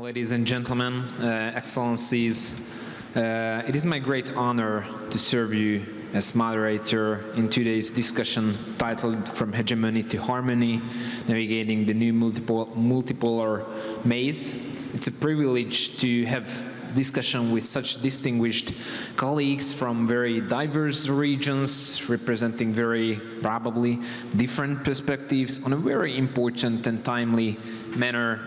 Ladies and gentlemen, excellencies, it is my great honor to serve you as moderator in today's discussion titled From Hegemony to Harmony, Navigating the New Multipolar Maze. It's a privilege to have discussion with such distinguished colleagues from very diverse regions, representing very probably different perspectives on a very important and timely matter,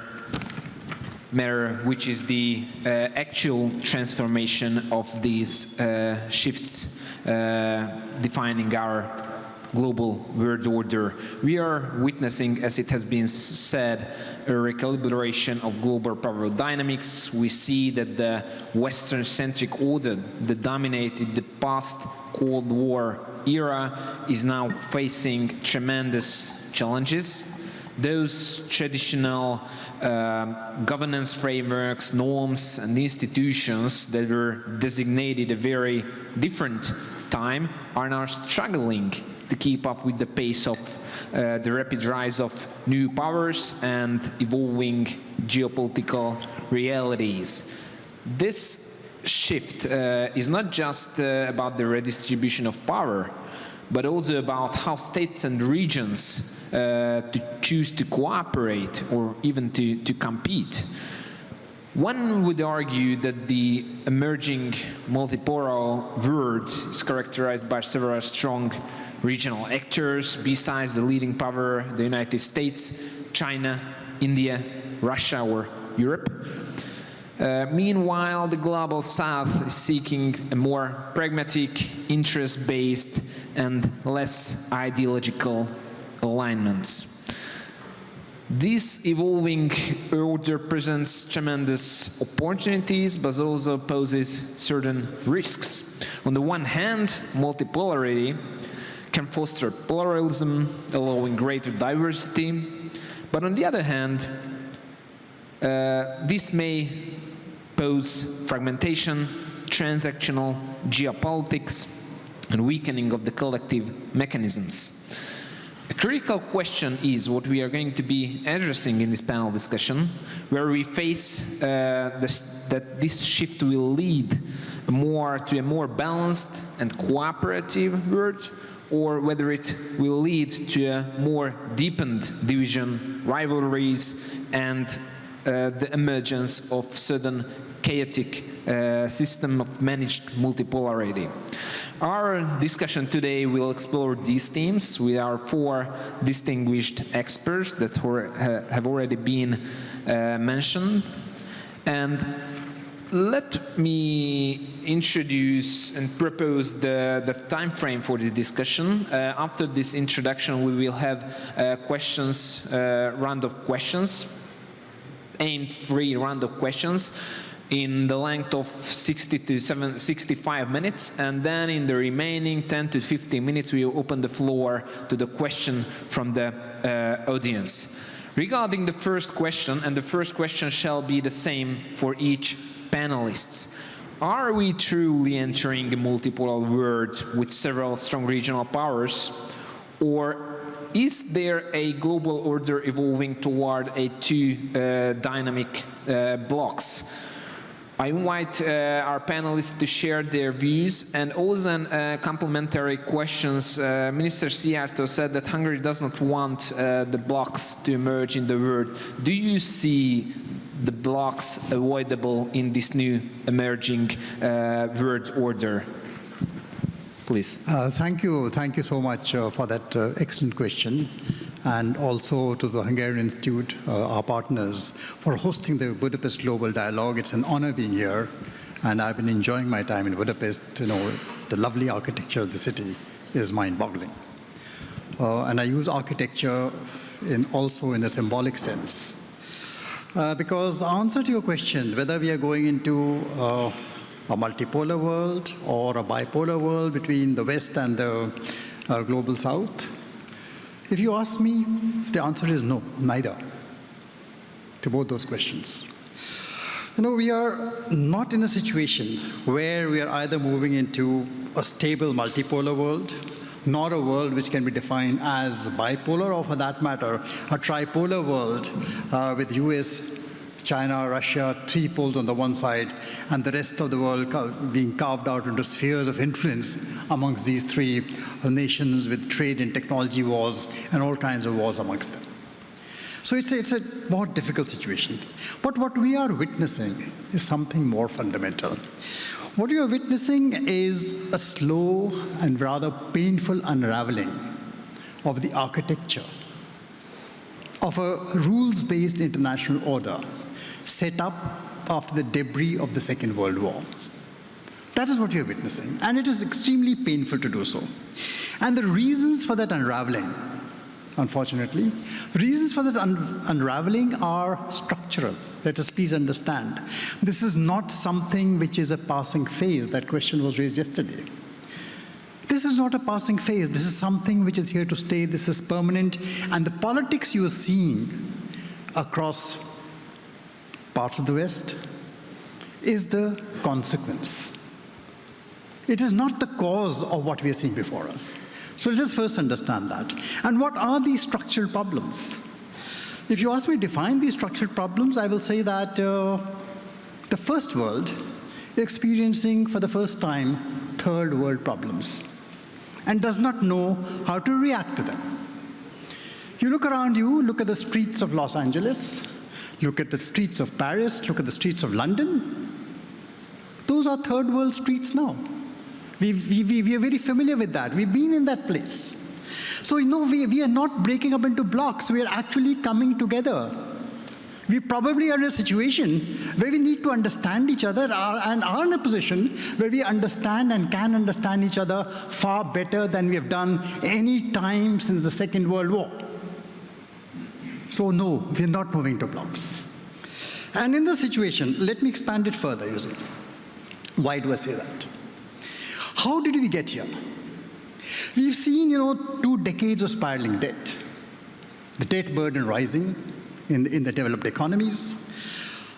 which is the actual transformation of these shifts defining our global world order. We are witnessing, as it has been said, a recalibration of global power dynamics. We see that the Western-centric order that dominated the past Cold War era is now facing tremendous challenges. Those traditional governance frameworks, norms, and institutions that were designated a very different time are now struggling to keep up with the pace of the rapid rise of new powers and evolving geopolitical realities. This shift is not just about the redistribution of power, but also about how states and regions to choose to cooperate or even to compete. One would argue that the emerging multipolar world is characterized by several strong regional actors besides the leading power, the United States, China, India, Russia, or Europe. Meanwhile, the global south is seeking a more pragmatic, interest-based, and less ideological alignments. This evolving order presents tremendous opportunities, but also poses certain risks. On the one hand, multipolarity can foster pluralism, allowing greater diversity, but on the other hand, this may pose fragmentation, transactional geopolitics, and weakening of the collective mechanisms. A critical question is what we are going to be addressing in this panel discussion, where we face that this shift will lead to a more balanced and cooperative world, or whether it will lead to a more deepened division, rivalries, and the emergence of certain chaotic system of managed multipolarity. Our discussion today will explore these themes with our four distinguished experts that have already been mentioned. And let me introduce and propose the time frame for this discussion. After this introduction, we will have questions, round of questions, aim-free round of questions in the length of 60 to 65 minutes, and then in the remaining 10 to 15 minutes we will open the floor to the question from the audience. Regarding the first question, and the first question shall be the same for each panelists. Are we truly entering a multipolar world with several strong regional powers, or is there a global order evolving toward a two dynamic blocks? I invite our panelists to share their views, and also complementary questions. Minister Szijjártó said that Hungary does not want the blocks to emerge in the world. Do you see the blocks avoidable in this new emerging world order? Please. Thank you so much for that excellent question, and also to the Hungarian Institute, our partners, for hosting the Budapest Global Dialogue. It's an honor being here, and I've been enjoying my time in Budapest. You know, the lovely architecture of the city is mind-boggling. And I use architecture also in a symbolic sense. Because the answer to your question, whether we are going into a multipolar world or a bipolar world between the West and the global South, if you ask me, the answer is no, neither, to both those questions. You know, we are not in a situation where we are either moving into a stable multipolar world, nor a world which can be defined as bipolar, or for that matter, a tripolar world with US, China, Russia, three poles on the one side, and the rest of the world being carved out into spheres of influence amongst these three nations with trade and technology wars and all kinds of wars amongst them. So it's a more difficult situation. But what we are witnessing is something more fundamental. What we are witnessing is a slow and rather painful unraveling of the architecture of a rules-based international order set up after the debris of the Second World War. That is what we are witnessing, and it is extremely painful to do so. And the reasons for that unraveling, unfortunately, the reasons for that unraveling are structural. Let us please understand. This is not something which is a passing phase. That question was raised yesterday. This is not a passing phase. This is something which is here to stay. This is permanent. And the politics you are seeing across parts of the West is the consequence. It is not the cause of what we are seeing before us. So let us first understand that. And what are these structural problems? If you ask me to define these structural problems, I will say that the first world is experiencing for the first time third world problems and does not know how to react to them. You look around you, look at the streets of Los Angeles, look at the streets of Paris, look at the streets of London. Those are third world streets now. We are very familiar with that. We've been in that place. So, we are not breaking up into blocks. We are actually coming together. We probably are in a situation where we need to understand each other and are in a position where we understand and can understand each other far better than we have done any time since the Second World War. So no, we are not moving to blocks. And in this situation, let me expand it further, you see. Why do I say that? How did we get here? We've seen, 2 decades of spiraling debt. The debt burden rising in the developed economies.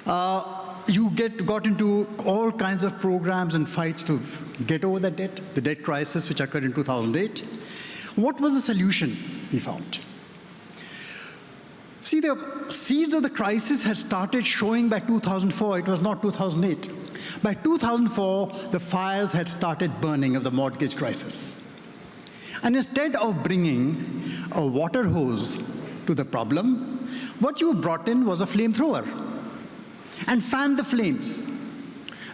You got into all kinds of programs and fights to get over that debt, the debt crisis which occurred in 2008. What was the solution we found? See, the seeds of the crisis had started showing by 2004. It was not 2008. By 2004, the fires had started burning of the mortgage crisis. And instead of bringing a water hose to the problem, what you brought in was a flamethrower and fanned the flames.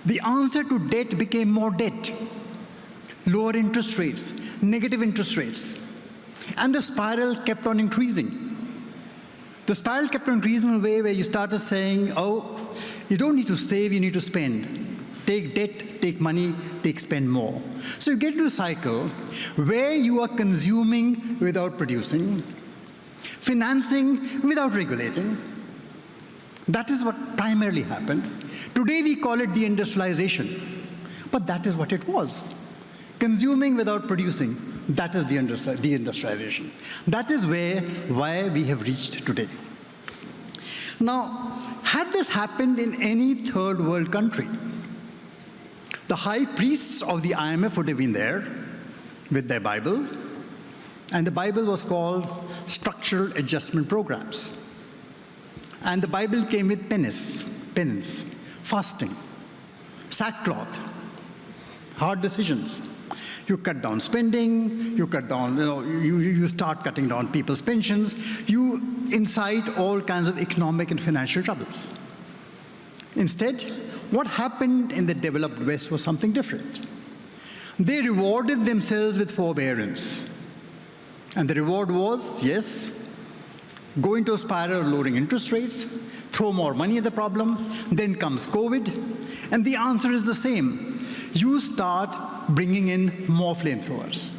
The answer to debt became more debt, lower interest rates, negative interest rates, and the spiral kept on increasing. The spiral kept on increasing in a way where you started saying, oh, you don't need to save, you need to spend. Take debt, take money, spend more. So you get into a cycle where you are consuming without producing, financing without regulating. That is what primarily happened. Today we call it deindustrialization, but that is what it was. Consuming without producing, that is deindustrialization. That is why we have reached today. Now, had this happened in any third world country, the high priests of the IMF would have been there with their Bible, and the Bible was called Structural Adjustment Programs. And the Bible came with penance, fasting, sackcloth, hard decisions. You cut down spending, you cut down, you start cutting down people's pensions, you incite all kinds of economic and financial troubles. Instead, what happened in the developed West was something different. They rewarded themselves with forbearance. And the reward was, yes, go into a spiral of lowering interest rates, throw more money at the problem, then comes COVID, and the answer is the same. You start bringing in more flamethrowers.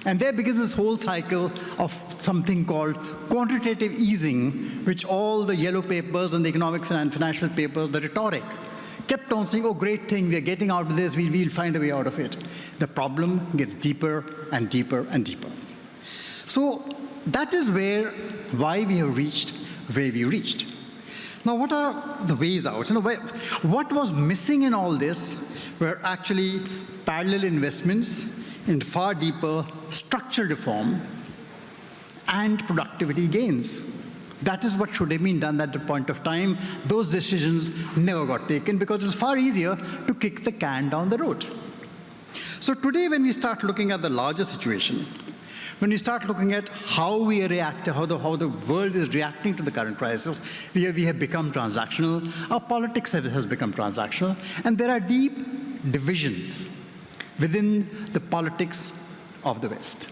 And there begins this whole cycle of something called quantitative easing, which all the yellow papers and the economic and financial papers, the rhetoric, kept on saying, oh, great thing, we are getting out of this, we'll find a way out of it. The problem gets deeper and deeper and deeper. So that is why we have reached where we reached. Now, what are the ways out? What was missing in all this were actually parallel investments in far deeper structural reform and productivity gains. That is what should have been done at the point of time. Those decisions never got taken because it was far easier to kick the can down the road. So today, when we start looking at the larger situation, when we start looking at how we react, how the world is reacting to the current crisis, we have become transactional. Our politics has become transactional, and there are deep divisions within the politics of the West.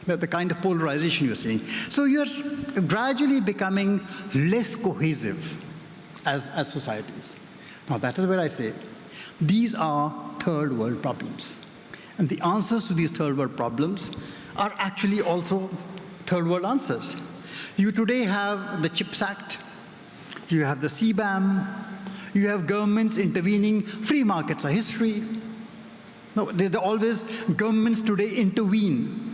The kind of polarization you're seeing. So you're gradually becoming less cohesive as societies. Now that is where I say, these are third world problems. And the answers to these third world problems are actually also third world answers. You today have the CHIPS Act, you have the CBAM, you have governments intervening, free markets are history. No, they're always governments today intervene.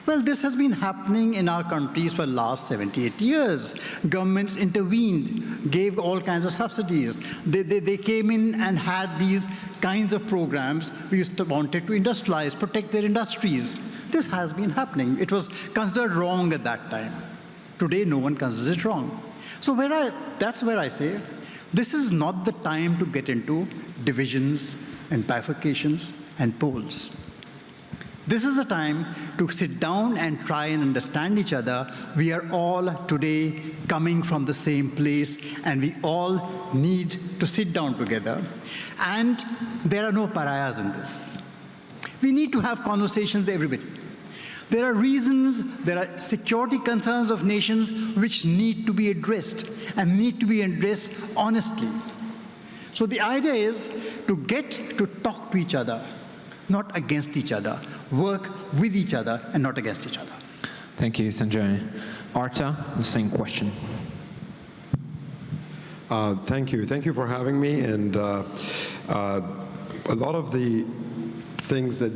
Well, this has been happening in our countries for the last 78 years. Governments intervened, gave all kinds of subsidies. They came in and had these kinds of programs. We wanted to industrialize, protect their industries. This has been happening. It was considered wrong at that time. Today, no one considers it wrong. So that's where I say, this is not the time to get into divisions and bifurcations and poles. This is the time to sit down and try and understand each other. We are all today coming from the same place, and we all need to sit down together. And there are no pariahs in this. We need to have conversations with everybody. There are reasons, there are security concerns of nations which need to be addressed, and need to be addressed honestly. So the idea is to get to talk to each other, not against each other, work with each other and not against each other. Thank you, Sanjay. Arta, the same question. Thank you. Thank you for having me. And a lot of the things that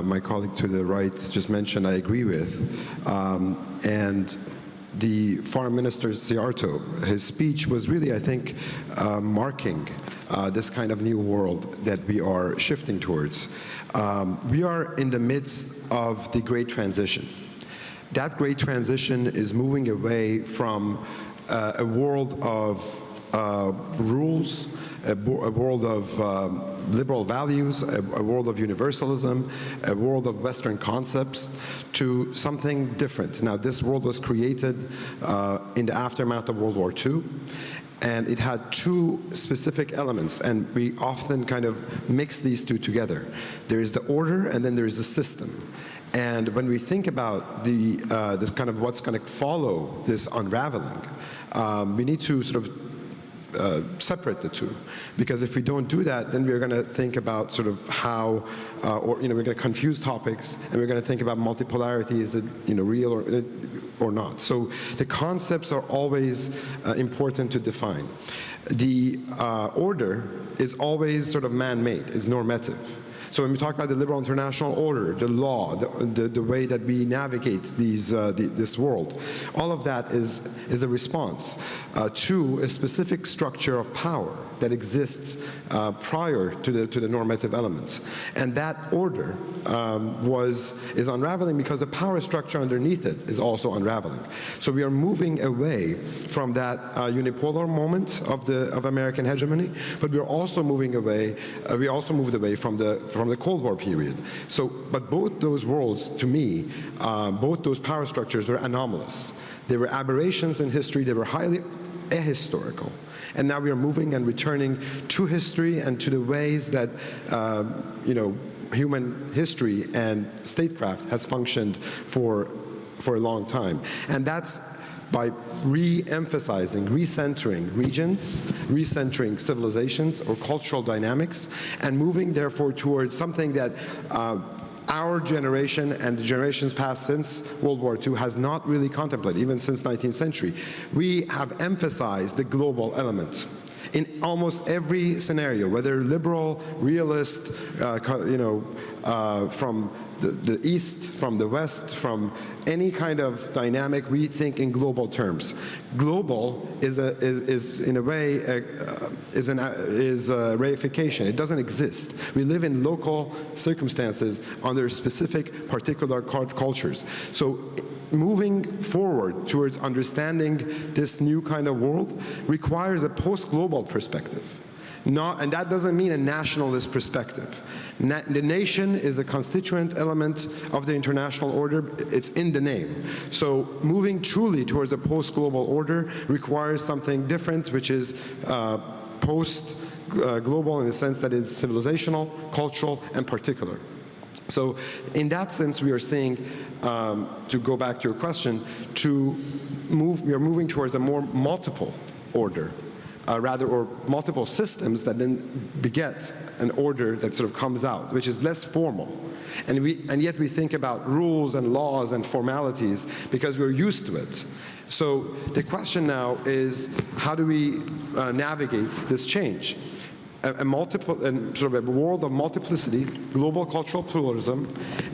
my colleague to the right just mentioned, I agree with. And the Foreign Minister Siarto, his speech was really, I think, marking this kind of new world that we are shifting towards. We are in the midst of the great transition. That great transition is moving away from a world of rules, a world of liberal values, a world of universalism, a world of Western concepts, to something different. Now, this world was created in the aftermath of World War II, and it had two specific elements, and we often kind of mix these two together. There is the order, and then there is the system. And when we think about this kind of what's going to follow this unraveling, we need to sort of separate the two, because if we don't do that, then we're going to think about sort of how, we're going to confuse topics, and we're going to think about multipolarity. Is it real or not? So the concepts are always important to define. The order is always sort of man-made, it's normative. So when we talk about the liberal international order, the law, the way that we navigate this world, all of that is a response to a specific structure of power that exists prior to the normative elements. And that order is unraveling because the power structure underneath it is also unraveling. So we are moving away from that unipolar moment of American hegemony, but we're also moving away. We also moved away from the Cold War period. So, but both those worlds, to me, both those power structures were anomalous. They were aberrations in history. They were highly ahistorical. And now we are moving and returning to history and to the ways that human history and statecraft has functioned for a long time. And that's by re-emphasizing, recentering regions, recentering civilizations or cultural dynamics, and moving therefore towards something that our generation and the generations past since World War II has not really contemplated, even since 19th century. We have emphasized the global element in almost every scenario, whether liberal, realist, from the East, from the West, from any kind of dynamic, we think in global terms. Global is in a way a reification. It doesn't exist. We live in local circumstances under specific particular cultures. So moving forward towards understanding this new kind of world requires a post-global perspective. And that doesn't mean a nationalist perspective. The nation is a constituent element of the international order. It's in the name. So moving truly towards a post-global order requires something different, which is post-global in the sense that it's civilizational, cultural, and particular. So in that sense, we are seeing, to go back to your question, we are moving towards a more multiple order. Or multiple systems that then beget an order that sort of comes out, which is less formal. And yet we think about rules and laws and formalities because we're used to it. So the question now is, how do we navigate this change? A world of multiplicity, global cultural pluralism,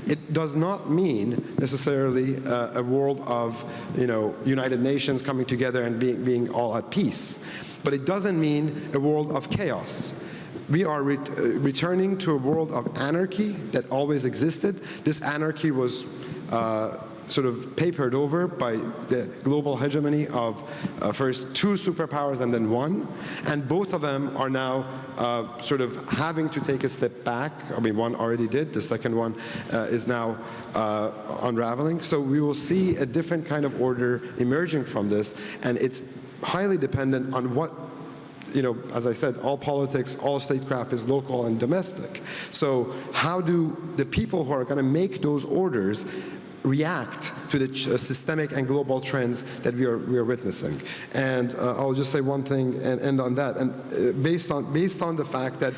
it does not mean necessarily a world of United Nations coming together and being all at peace. But it doesn't mean a world of chaos. We are returning to a world of anarchy that always existed. This anarchy was sort of papered over by the global hegemony of first two superpowers and then one. And both of them are now sort of having to take a step back. I mean, one already did. The second one is now unraveling. So we will see a different kind of order emerging from this. And it's highly dependent on what, as I said, all politics, all statecraft is local and domestic. So how do the people who are going to make those orders react to the systemic and global trends that we are witnessing? And I'll just say one thing and end on that. And based on the fact that,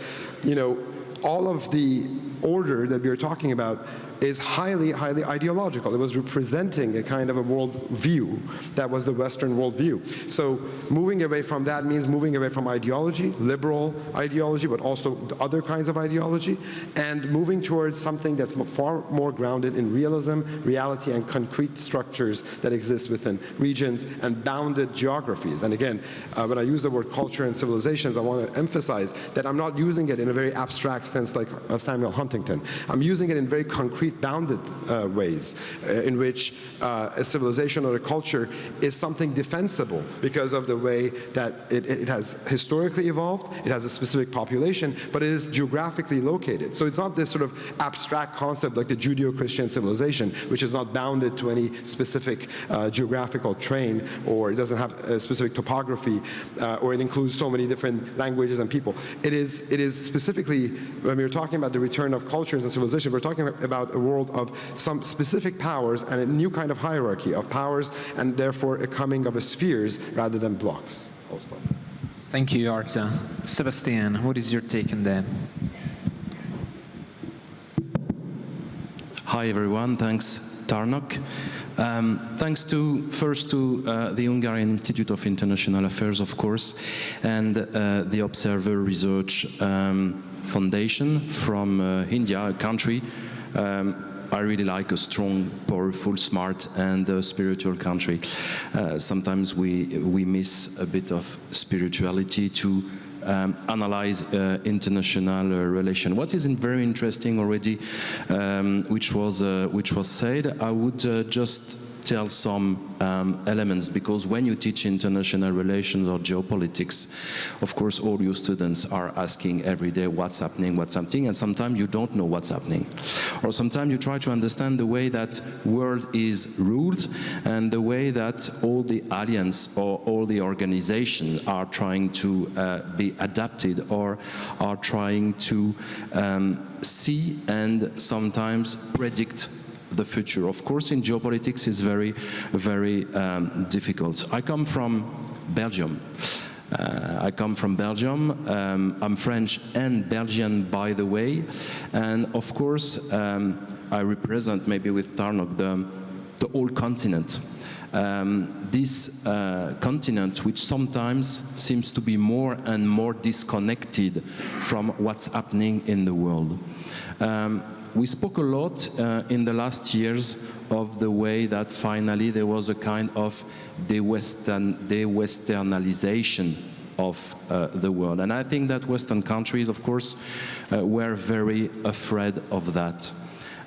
all of the order that we are talking about is highly, highly ideological. It was representing a kind of a world view that was the Western world view. So moving away from that means moving away from ideology, liberal ideology, but also other kinds of ideology, and moving towards something that's far more grounded in realism, reality, and concrete structures that exist within regions and bounded geographies. And again, when I use the word culture and civilizations, I want to emphasize that I'm not using it in a very abstract sense like Samuel Huntington. I'm using it in very concrete bounded ways in which a civilization or a culture is something defensible because of the way that it has historically evolved, it has a specific population, but it is geographically located. So it's not this sort of abstract concept like the Judeo-Christian civilization, which is not bounded to any specific geographical terrain, or it doesn't have a specific topography, or it includes so many different languages and people. It is specifically, when we're talking about the return of cultures and civilization, we're talking about a world of some specific powers and a new kind of hierarchy of powers, and therefore a coming of a spheres rather than blocks. Also. Thank you, Arta. Sebastian, what is your take on that? Hi everyone, thanks Tarnok. Thanks first to the Hungarian Institute of International Affairs, of course, and the Observer Research Foundation from India, a country I really like, a strong, powerful, smart, and spiritual country. Sometimes we miss a bit of spirituality to analyze international relation. What is very interesting already, which was said, I would just tell some elements, because when you teach international relations or geopolitics, of course all your students are asking every day what's happening, and sometimes you don't know what's happening. Or sometimes you try to understand the way that world is ruled and the way that all the alliance or all the organizations are trying to be adapted or are trying to see and sometimes predict the future. Of course, in geopolitics is very, very difficult. I come from Belgium. I'm French and Belgian, by the way. And of course, I represent, maybe with Tarnok, the whole continent. This continent, which sometimes seems to be more and more disconnected from what's happening in the world. We spoke a lot in the last years of the way that finally there was a kind of de-Westernalization of the world. And I think that Western countries, of course, were very afraid of that.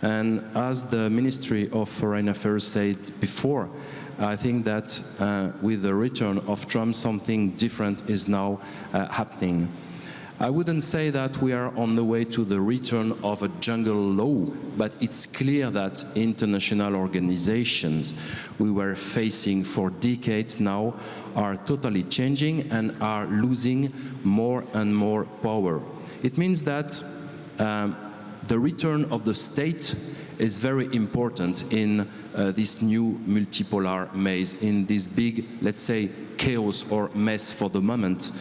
And as the Ministry of Foreign Affairs said before, I think that with the return of Trump, something different is now happening. I wouldn't say that we are on the way to the return of a jungle law, but it's clear that international organizations we were facing for decades now are totally changing and are losing more and more power. It means that the return of the state is very important in this new multipolar maze, in this big, let's say, chaos or mess for the moment.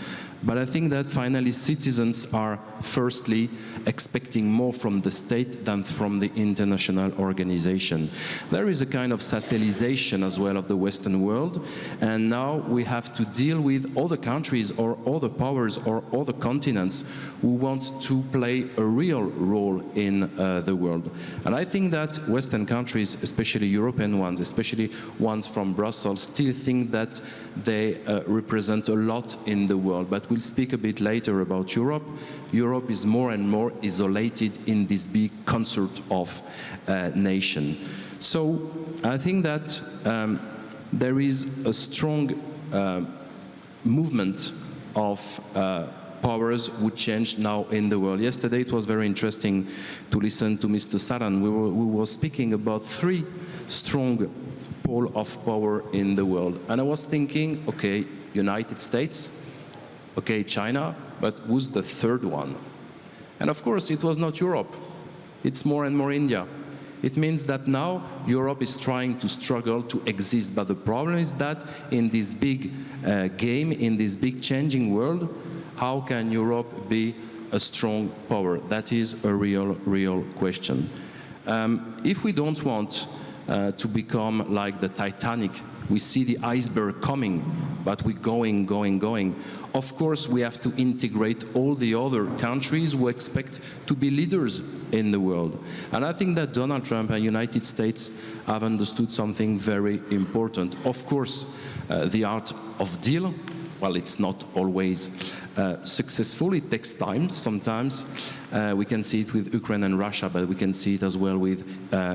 But I think that finally citizens are firstly expecting more from the state than from the international organization. There is a kind of satellization as well of the Western world, and now we have to deal with other countries or other powers or other continents who want to play a real role in the world. And I think that Western countries, especially European ones, especially ones from Brussels, still think that they represent a lot in the world. But we'll speak a bit later about Europe. Europe is more and more isolated in this big concert of nation. So I think that there is a strong movement of powers would change now in the world. Yesterday it was very interesting to listen to Mr. Saran. We were speaking about 3 strong poles of power in the world. And I was thinking, okay, United States, okay, China, but who's the third one? And of course, it was not Europe. It's more and more India. It means that now Europe is trying to struggle to exist. But the problem is that in this big game, in this big changing world, how can Europe be a strong power? That is a real question. If we don't want to become like the Titanic, we see the iceberg coming, but we're going. Of course, we have to integrate all the other countries who expect to be leaders in the world. And I think that Donald Trump and United States have understood something very important. Of course, the art of deal, well, it's not always successful. It takes time sometimes. We can see it with Ukraine and Russia, but we can see it as well with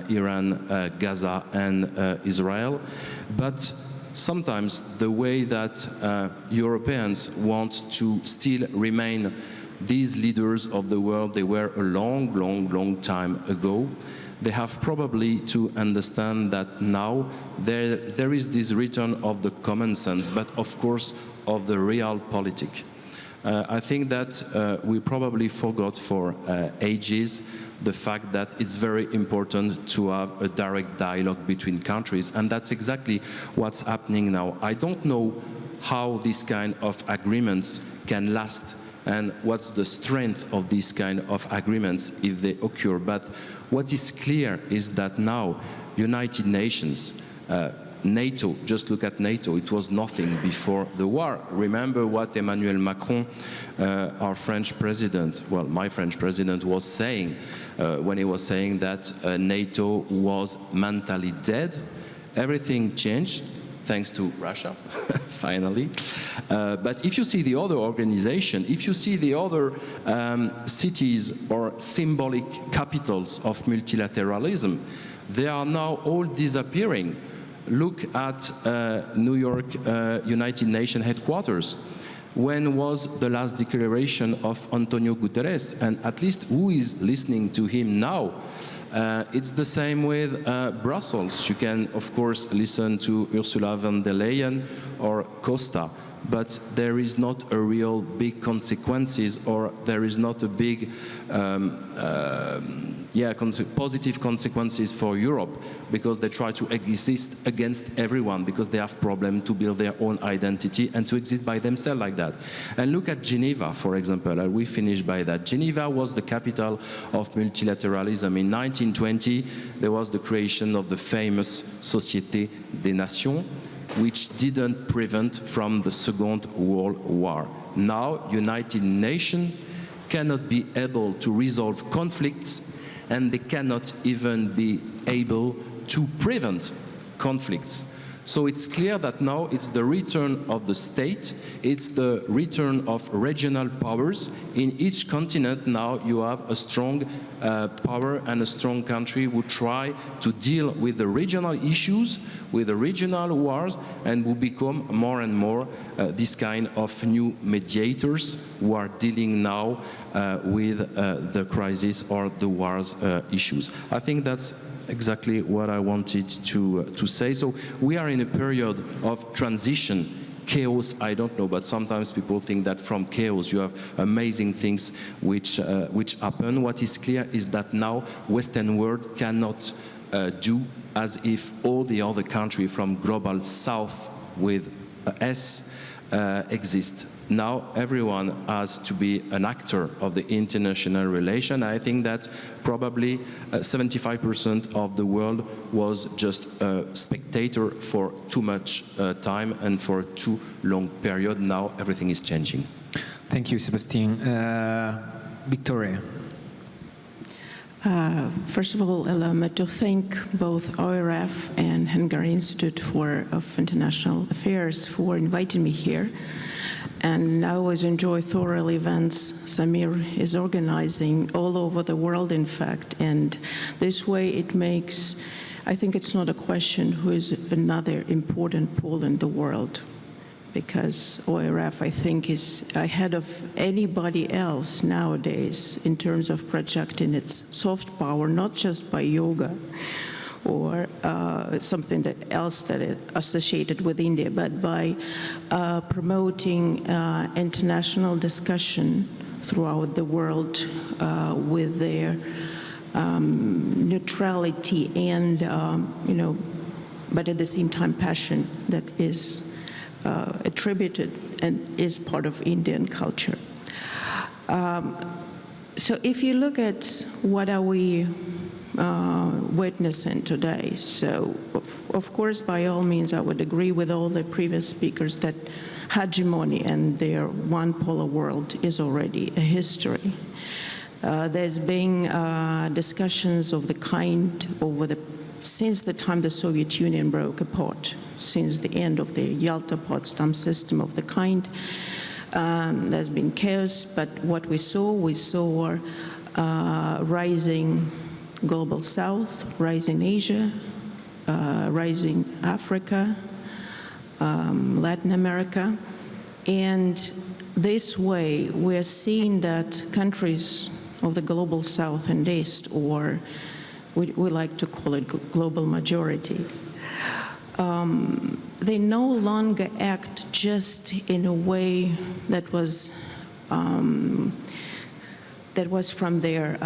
Iran, Gaza, and Israel. But sometimes the way that Europeans want to still remain these leaders of the world, they were a long time ago. They have probably to understand that now there is this return of the common sense, but of course of the real politic. I think that we probably forgot for ages the fact that it's very important to have a direct dialogue between countries, and that's exactly what's happening now. I don't know how these kind of agreements can last and what's the strength of these kind of agreements if they occur, but what is clear is that now United Nations, NATO, just look at NATO, it was nothing before the war. Remember what Emmanuel Macron, our French president, well, my French president, was saying when he was saying that NATO was mentally dead. Everything changed, thanks to Russia, finally. But if you see the other organization, if you see the other cities or symbolic capitals of multilateralism, they are now all disappearing. Look at New York United Nations headquarters. When was the last declaration of Antonio Guterres? And at least who is listening to him now? It's the same with Brussels. You can, of course, listen to Ursula von der Leyen or Costa, but there is not a real big consequences, or there is not a big positive consequences for Europe, because they try to exist against everyone, because they have problem to build their own identity and to exist by themselves like that. And look at Geneva, for example, and we finish by that. Geneva was the capital of multilateralism. In 1920, there was the creation of the famous Société des Nations, which didn't prevent from the Second World War. Now, United Nations cannot be able to resolve conflicts, and they cannot even be able to prevent conflicts. So it's clear that now it's the return of the state, it's the return of regional powers. In each continent now you have a strong power and a strong country who try to deal with the regional issues, with the regional wars, and who become more and more this kind of new mediators who are dealing now with the crisis or the wars issues. I think that's exactly what I wanted to say. So we are in a period of transition, chaos, I don't know, but sometimes people think that from chaos you have amazing things which happen. What is clear is that now Western world cannot do as if all the other countries from global south with S exist. Now everyone has to be an actor of the international relation. I think that probably 75% of the world was just a spectator for too much time and for too long period. Now everything is changing. Thank you, Sebastian. Victoria. First of all, allow me to thank both OIRF and Hungarian Institute of International Affairs for inviting me here. And I always enjoy thorough events Samir is organizing all over the world, in fact. And this way it makes, I think it's not a question who is another important pole in the world, because OIRF, I think, is ahead of anybody else nowadays in terms of projecting its soft power, not just by yoga or something else that is associated with India, but by promoting international discussion throughout the world with their neutrality and, but at the same time passion that is attributed and is part of Indian culture. So if you look at what are we witnessing today. So, of course, by all means, I would agree with all the previous speakers that hegemony and their one-polar world is already a history. There's been discussions of the kind since the time the Soviet Union broke apart, since the end of the Yalta-Potsdam system of the kind. There's been chaos, but what we saw rising Global South, rising Asia, rising Africa, Latin America. And this way, we're seeing that countries of the Global South and East, or we like to call it global majority, they no longer act just in a way that was from their,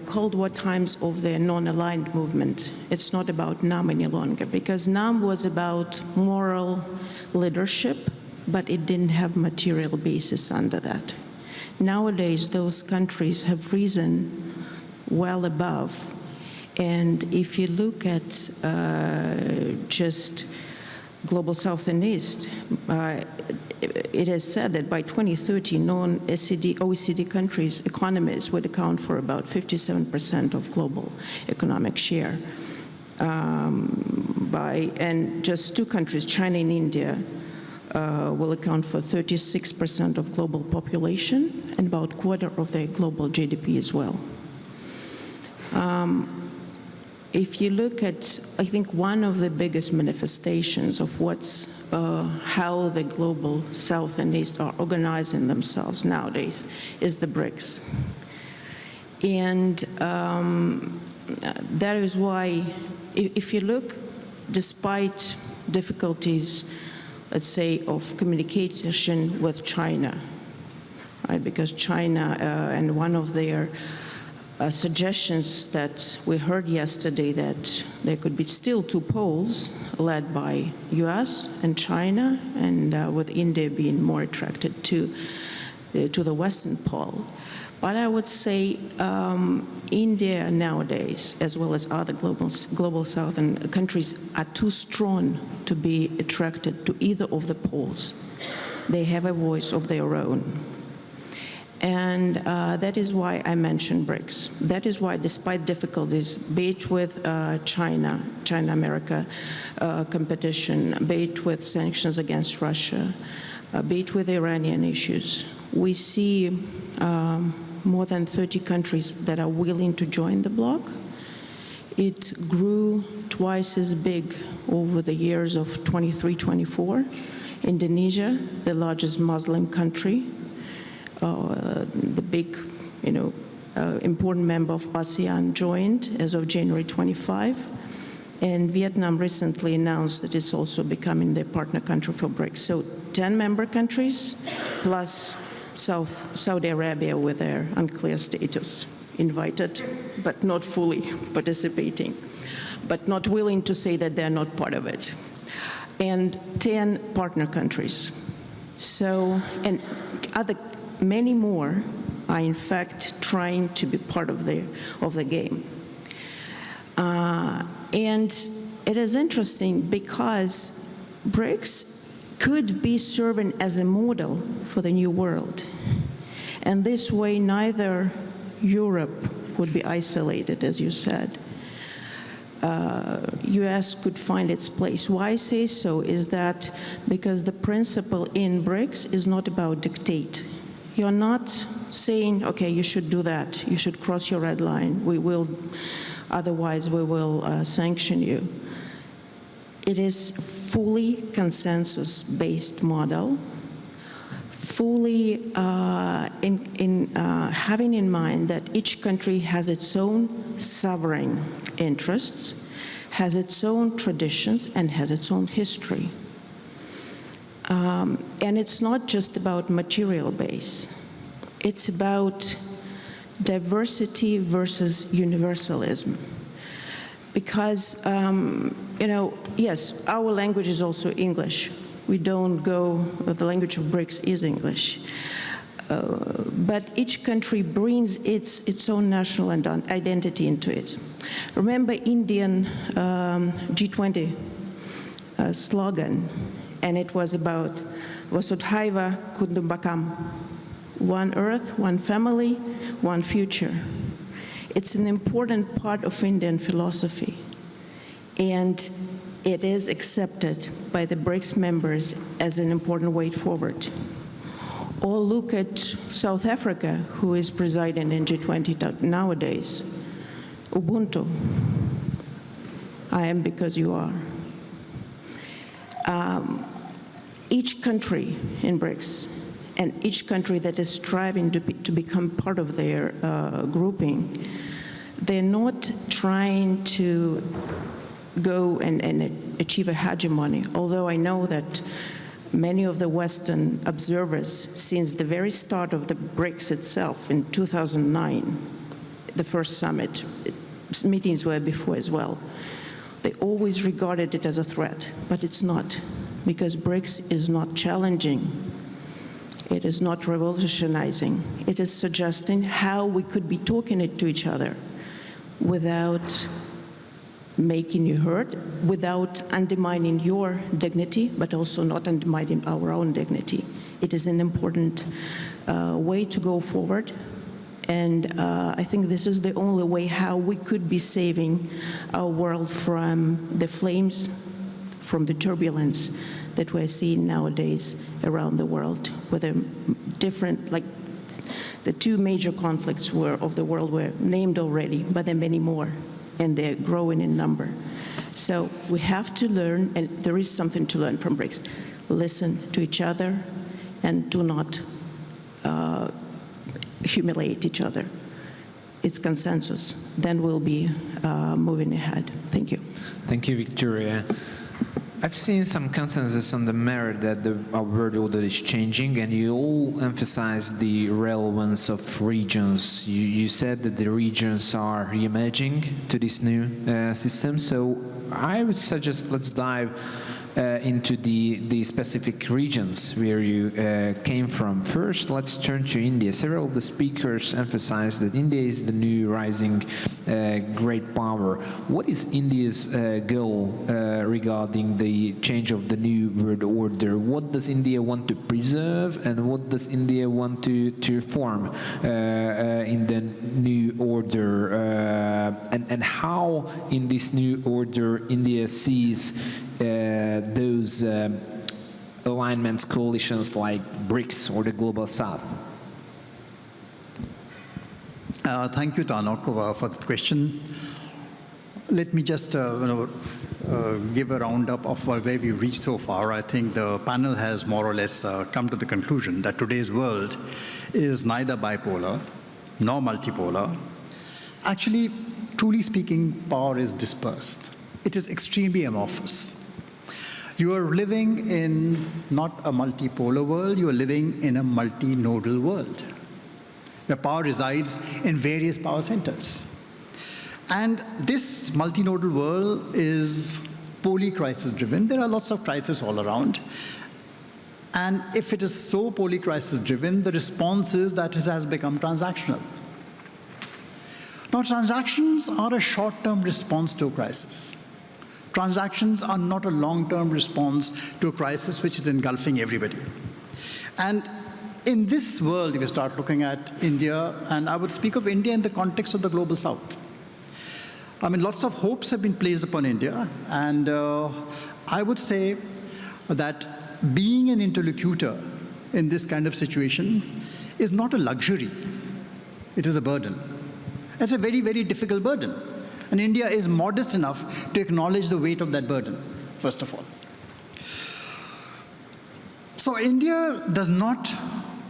Cold War times of their non-aligned movement. It's not about NAM any longer, because NAM was about moral leadership, but it didn't have material basis under that. Nowadays, those countries have risen well above. And if you look at just Global South and East, it is said that by 2030, non-OECD countries' economies would account for about 57% of global economic share. And just two countries, China and India, will account for 36% of global population and about a quarter of their global GDP as well. If you look at, I think one of the biggest manifestations of how the global South and East are organizing themselves nowadays is the BRICS. And that is why, if you look, despite difficulties, let's say, of communication with China, right? Because China and one of their suggestions that we heard yesterday, that there could be still two poles led by US and China, and with India being more attracted to the Western pole. But I would say India nowadays, as well as other global southern countries, are too strong to be attracted to either of the poles. They have a voice of their own. And that is why I mentioned BRICS. That is why, despite difficulties, be it with China-America competition, be it with sanctions against Russia, be it with Iranian issues, we see more than 30 countries that are willing to join the bloc. It grew twice as big over the years of 23-24. Indonesia, the largest Muslim country, the big, important member of ASEAN, joined as of January 25. And Vietnam recently announced that it's also becoming the partner country for BRICS. So 10 member countries plus Saudi Arabia with their unclear status, invited but not fully participating, but not willing to say that they're not part of it. And 10 partner countries. So, and many more are in fact trying to be part of the game. And it is interesting because BRICS could be serving as a model for the new world. And this way, neither Europe would be isolated, as you said. US could find its place. Why I say so is that because the principle in BRICS is not about dictate. You're not saying, okay, you should do that, you should cross your red line, otherwise we will sanction you. It is fully consensus-based model, fully having in mind that each country has its own sovereign interests, has its own traditions, and has its own history. And it's not just about material base. It's about diversity versus universalism. Because, yes, our language is also English. We don't go, the language of BRICS is English. But each country brings its own national identity into it. Remember Indian G20 slogan, and it was about Vasudhaiva Kutumbakam, one earth, one family, one future. It's an important part of Indian philosophy, and it is accepted by the BRICS members as an important way forward. Or look at South Africa, who is presiding in G20 nowadays. Ubuntu. I am because you are. Each country in BRICS and each country that is striving to become part of their grouping, they're not trying to go and achieve a hegemony, although I know that many of the Western observers, since the very start of the BRICS itself in 2009, the first summit, meetings were before as well, they always regarded it as a threat, but it's not, because BRICS is not challenging. It is not revolutionizing. It is suggesting how we could be talking it to each other without making you heard, without undermining your dignity, but also not undermining our own dignity. It is an important way to go forward. And I think this is the only way how we could be saving our world from the flames, from the turbulence that we're seeing nowadays around the world, with a different, like the two major conflicts of the world were named already, but there are many more, and they're growing in number. So we have to learn, and there is something to learn from BRICS. Listen to each other and do not humiliate each other. It's consensus. Then we'll be moving ahead. Thank you. Thank you, Victoria. I've seen some consensus on the merit that our world order is changing, and you all emphasize the relevance of regions. You said that the regions are re-emerging to this new system, so I would suggest let's dive into the specific regions where you came from. First, let's turn to India. Several of the speakers emphasized that India is the new rising great power. What is India's goal regarding the change of the new world order? What does India want to preserve, and what does India want to reform in the new order? And how in this new order India sees those alignments, coalitions like BRICS or the Global South? Thank you, Tarnok, for the question. Let me just give a roundup of where we reached so far. I think the panel has more or less come to the conclusion that today's world is neither bipolar nor multipolar. Actually, truly speaking, power is dispersed. It is extremely amorphous. You are living in not a multipolar world, you are living in a multinodal world. The power resides in various power centers. And this multinodal world is poly-crisis driven. There are lots of crises all around. And if it is so poly-crisis driven, the response is that it has become transactional. Now, transactions are a short-term response to a crisis. Transactions are not a long-term response to a crisis which is engulfing everybody. And in this world, if you start looking at India, and I would speak of India in the context of the Global South, I mean, lots of hopes have been placed upon India, and I would say that being an interlocutor in this kind of situation is not a luxury, it is a burden. It's a very, very difficult burden. And India is modest enough to acknowledge the weight of that burden, first of all. So India does not,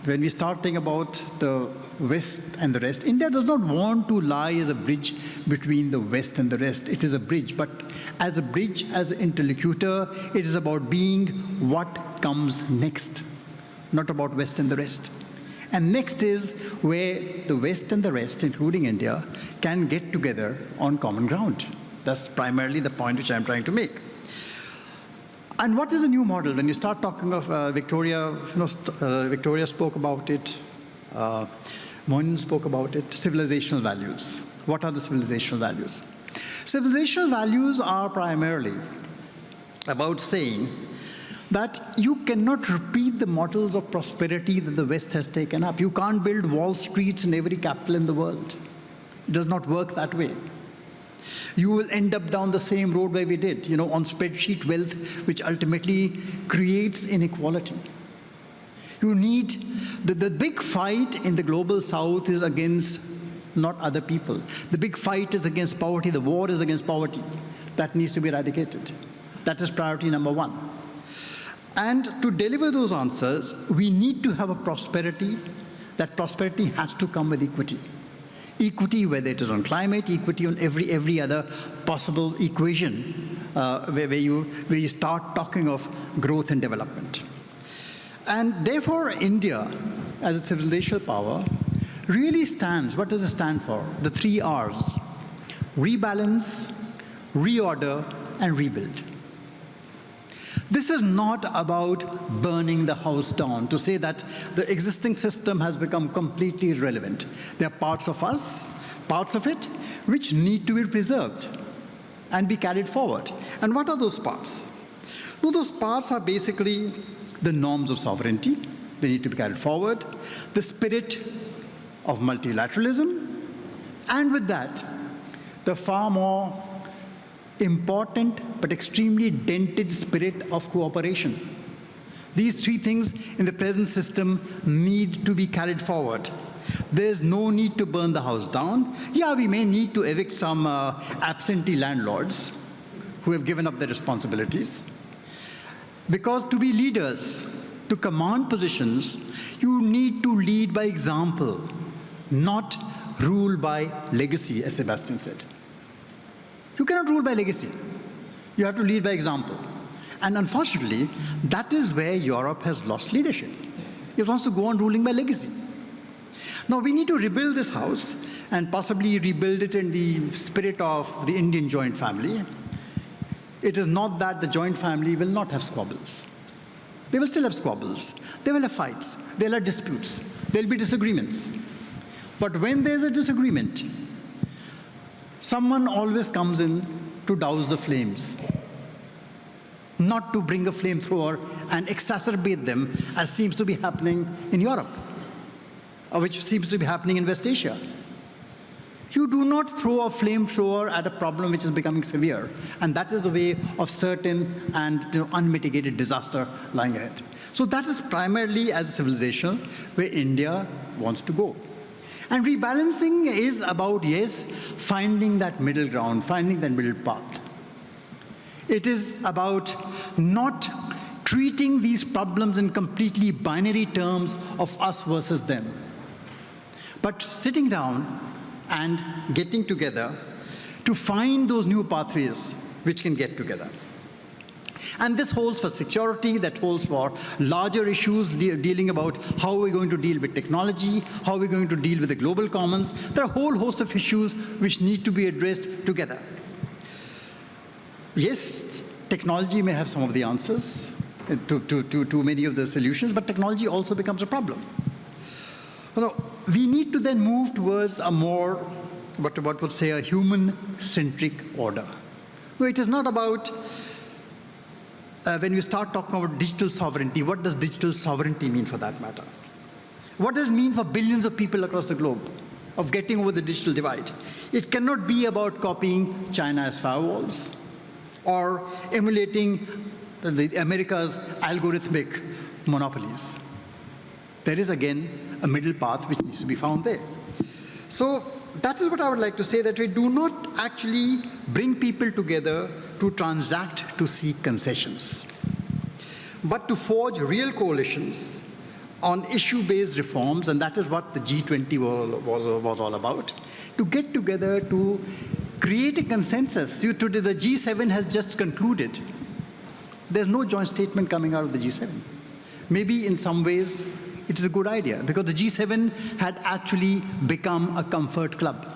when we start thinking about the West and the rest, India does not want to lie as a bridge between the West and the rest. It is a bridge, but as a bridge, as an interlocutor, it is about being what comes next, not about West and the rest. And next is where the West and the rest, including India, can get together on common ground. That's primarily the point which I'm trying to make. And what is the new model? When you start talking of Victoria, Victoria spoke about it, Mohan spoke about it, civilizational values. What are the civilizational values? Civilizational values are primarily about saying that you cannot repeat the models of prosperity that the West has taken up. You can't build Wall Streets in every capital in the world. It does not work that way. You will end up down the same road where we did, on spreadsheet wealth, which ultimately creates inequality. You need, the big fight in the Global South is against not other people. The big fight is against poverty. The war is against poverty. That needs to be eradicated. That is priority number one. And to deliver those answers, we need to have a prosperity. That prosperity has to come with equity. Equity, whether it is on climate, equity on every other possible equation where you start talking of growth and development. And therefore, India, as a civilizational power, really stands, what does it stand for? The 3 R's: rebalance, reorder, and rebuild. This is not about burning the house down, to say that the existing system has become completely irrelevant. There are parts of us, parts of it, which need to be preserved and be carried forward. And what are those parts? Well, those parts are basically the norms of sovereignty. They need to be carried forward. The spirit of multilateralism. And with that, the far more important but extremely dented spirit of cooperation. These 3 things in the present system need to be carried forward. There's no need to burn the house down. Yeah, we may need to evict some absentee landlords who have given up their responsibilities. Because to be leaders, to command positions, you need to lead by example, not rule by legacy, as Sebastian said. You cannot rule by legacy. You have to lead by example. And unfortunately, that is where Europe has lost leadership. It wants to go on ruling by legacy. Now, we need to rebuild this house and possibly rebuild it in the spirit of the Indian joint family. It is not that the joint family will not have squabbles. They will still have squabbles. They will have fights. They'll have disputes. There'll be disagreements. But when there's a disagreement, someone always comes in to douse the flames, not to bring a flamethrower and exacerbate them, as seems to be happening in Europe, or which seems to be happening in West Asia. You do not throw a flamethrower at a problem which is becoming severe, and that is the way of certain and unmitigated disaster lying ahead. So that is primarily, as a civilization, where India wants to go. And rebalancing is about, yes, finding that middle ground, finding that middle path. It is about not treating these problems in completely binary terms of us versus them, but sitting down and getting together to find those new pathways which can get together. And this holds for security, that holds for larger issues dealing about how we're going to deal with technology, how we're going to deal with the global commons. There are a whole host of issues which need to be addressed together. Yes, technology may have some of the answers to many of the solutions, but technology also becomes a problem. We need to then move towards a more, what would say, a human-centric order. No, it is not about, when we start talking about digital sovereignty, what does digital sovereignty mean for that matter? What does it mean for billions of people across the globe of getting over the digital divide? It cannot be about copying China's firewalls or emulating America's algorithmic monopolies. There is, again, a middle path which needs to be found there. So that is what I would like to say, that we do not actually bring people together to transact, to seek concessions, but to forge real coalitions on issue-based reforms, and that is what the G20 was all about, to get together to create a consensus. See, today the G7 has just concluded. There's no joint statement coming out of the G7. Maybe in some ways it is a good idea, because the G7 had actually become a comfort club.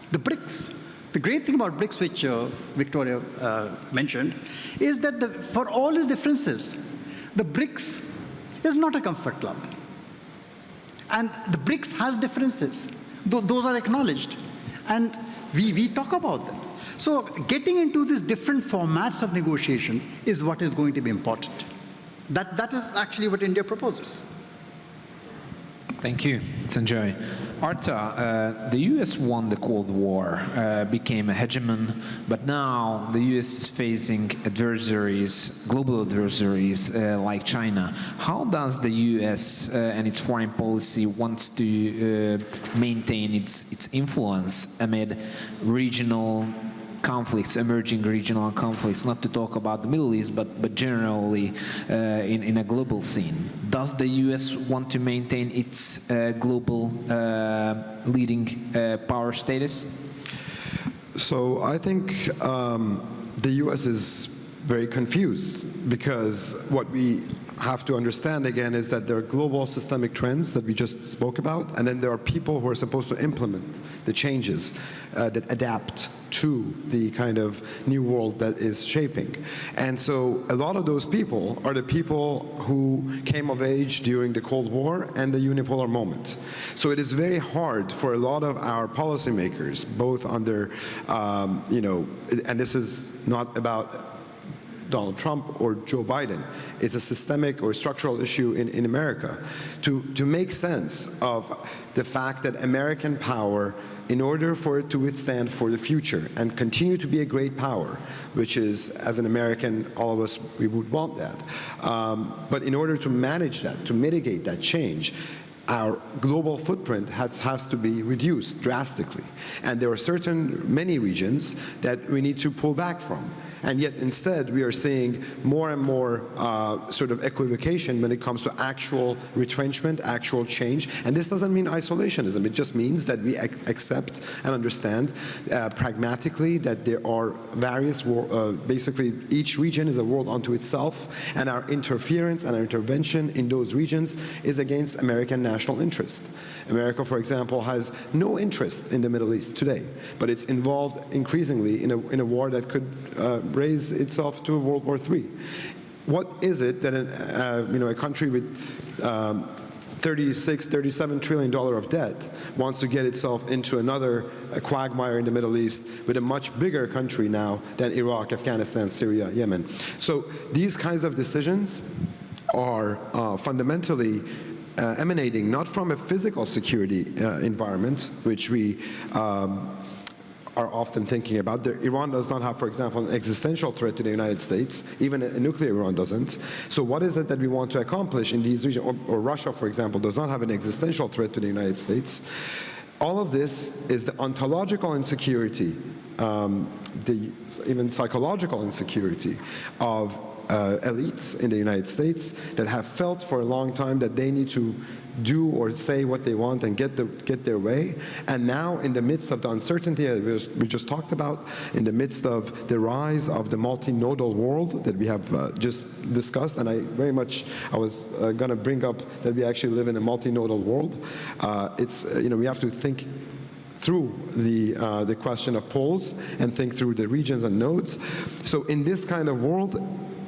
The BRICS, the great thing about BRICS, which Victoria mentioned, is that for all its differences, the BRICS is not a comfort club. And the BRICS has differences. Those are acknowledged. And we talk about them. So getting into these different formats of negotiation is what is going to be important. That is actually what India proposes. Thank you, Sanjay. Arta, the US won the Cold War, became a hegemon, but now the US is facing adversaries, global adversaries like China. How does the US and its foreign policy wants to maintain its influence amid regional conflicts, emerging regional conflicts, not to talk about the Middle East, but generally in a global scene? Does the US want to maintain its global leading power status? So I think the US is very confused, because what we have to understand again is that there are global systemic trends that we just spoke about, and then there are people who are supposed to implement the changes that adapt to the kind of new world that is shaping. And so a lot of those people are the people who came of age during the Cold War and the unipolar moment. So it is very hard for a lot of our policymakers, both under, and this is not about Donald Trump or Joe Biden, it's a systemic or structural issue in America, to make sense of the fact that American power, in order for it to withstand for the future and continue to be a great power, which is, as an American, all of us, we would want that. But in order to manage that, to mitigate that change, our global footprint has to be reduced drastically. And there are many regions that we need to pull back from. And yet instead we are seeing more and more sort of equivocation when it comes to actual retrenchment, actual change. And this doesn't mean isolationism. It just means that we accept and understand pragmatically that there are various, basically each region is a world unto itself, and our interference and our intervention in those regions is against American national interest. America, for example, has no interest in the Middle East today, but it's involved increasingly in a war that could raise itself to World War III. What is it that a country with $37 trillion of debt wants to get itself into another quagmire in the Middle East with a much bigger country now than Iraq, Afghanistan, Syria, Yemen? So these kinds of decisions are fundamentally emanating not from a physical security environment, which we are often thinking about. Iran does not have, for example, an existential threat to the United States. Even a nuclear Iran doesn't. So what is it that we want to accomplish in these regions? Or Russia, for example, does not have an existential threat to the United States. All of this is the ontological insecurity, the even psychological insecurity of elites in the United States that have felt for a long time that they need to do or say what they want and get their way. And now, in the midst of the uncertainty we just talked about, in the midst of the rise of the multinodal world that we have just discussed, and I was going to bring up that we actually live in a multinodal world. We have to think through the question of poles and think through the regions and nodes. So in this kind of world,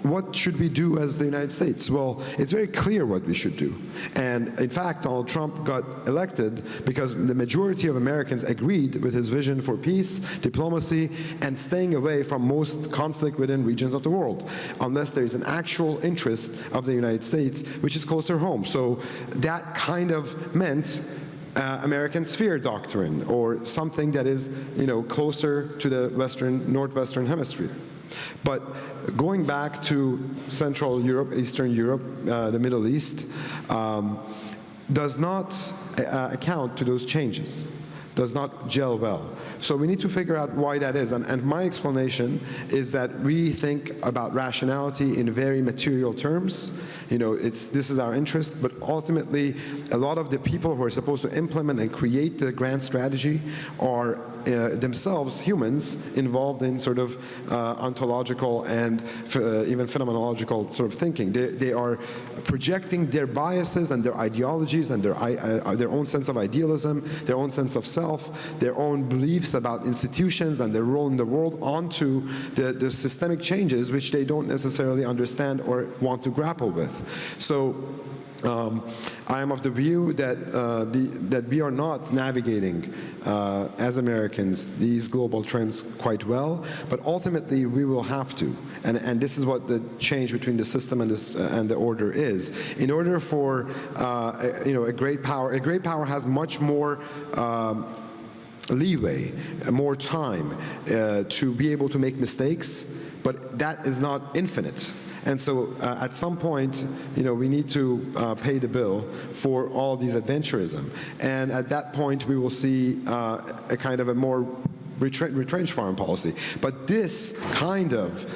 what should we do as the United States? Well, it's very clear what we should do. And in fact, Donald Trump got elected because the majority of Americans agreed with his vision for peace, diplomacy, and staying away from most conflict within regions of the world, unless there is an actual interest of the United States, which is closer home. So that kind of meant American sphere doctrine, or something that is, closer to the northwestern hemisphere. But going back to Central Europe, Eastern Europe, the Middle East, does not account to those changes, does not gel well. So we need to figure out why that is. And my explanation is that we think about rationality in very material terms. This is our interest, but ultimately, a lot of the people who are supposed to implement and create the grand strategy are themselves humans involved in sort of ontological and even phenomenological sort of thinking. They are projecting their biases and their ideologies and their own sense of idealism, their own sense of self, their own beliefs about institutions and their role in the world onto the systemic changes which they don't necessarily understand or want to grapple with. So I am of the view that we are not navigating as Americans these global trends quite well, but ultimately we will have to. And this is what the change between the system and the order is. In order for a great power has much more leeway, more time to be able to make mistakes, but that is not infinite. And so at some point, we need to pay the bill for all these adventurism. And at that point, we will see a kind of a more retrenched foreign policy. But this kind of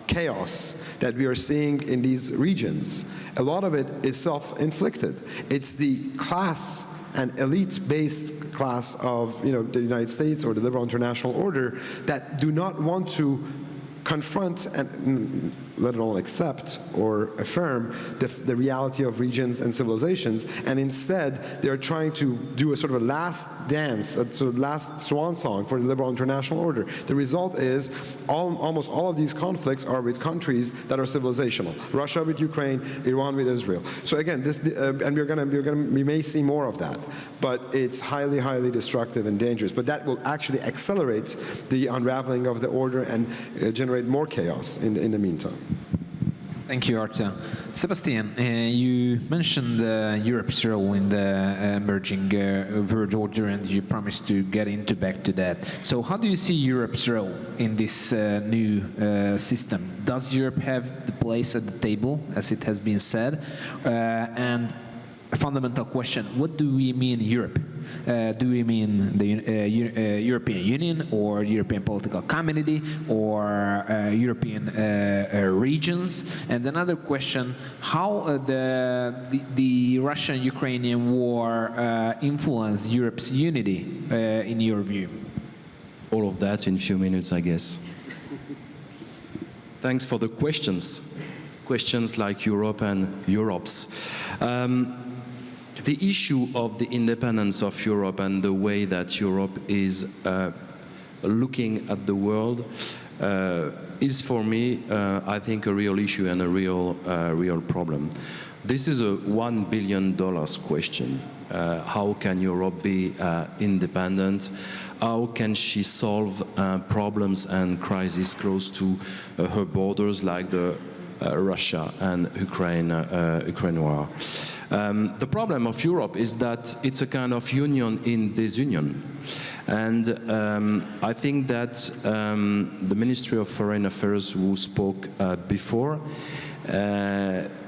chaos that we are seeing in these regions, a lot of it is self-inflicted. It's the class and elite-based class of the United States or the liberal international order that do not want to confront and let alone accept or affirm the reality of regions and civilizations, and instead they're trying to do a sort of a last dance, a sort of last swan song for the liberal international order. The result is almost all of these conflicts are with countries that are civilizational. Russia with Ukraine, Iran with Israel. So again, we may see more of that, but it's highly, highly destructive and dangerous. But that will actually accelerate the unraveling of the order and generate more chaos in the meantime. Thank you, Arta. Sebastian, you mentioned Europe's role in the emerging world order, and you promised to get back to that. So how do you see Europe's role in this new system? Does Europe have the place at the table, as it has been said? And a fundamental question, what do we mean Europe? Do we mean the European Union or European political community or European regions? And another question, how the Russian-Ukrainian war influenced Europe's unity in your view? All of that in a few minutes, I guess. Thanks for the questions. Questions like Europe and Europe's. The issue of the independence of Europe and the way that Europe is looking at the world is for me, I think, a real issue and a real problem. This is a $1 billion question. How can Europe be independent? How can she solve problems and crises close to her borders, like the Russia and Ukraine war? The problem of Europe is that it's a kind of union in disunion. And I think that the Ministry of Foreign Affairs who spoke before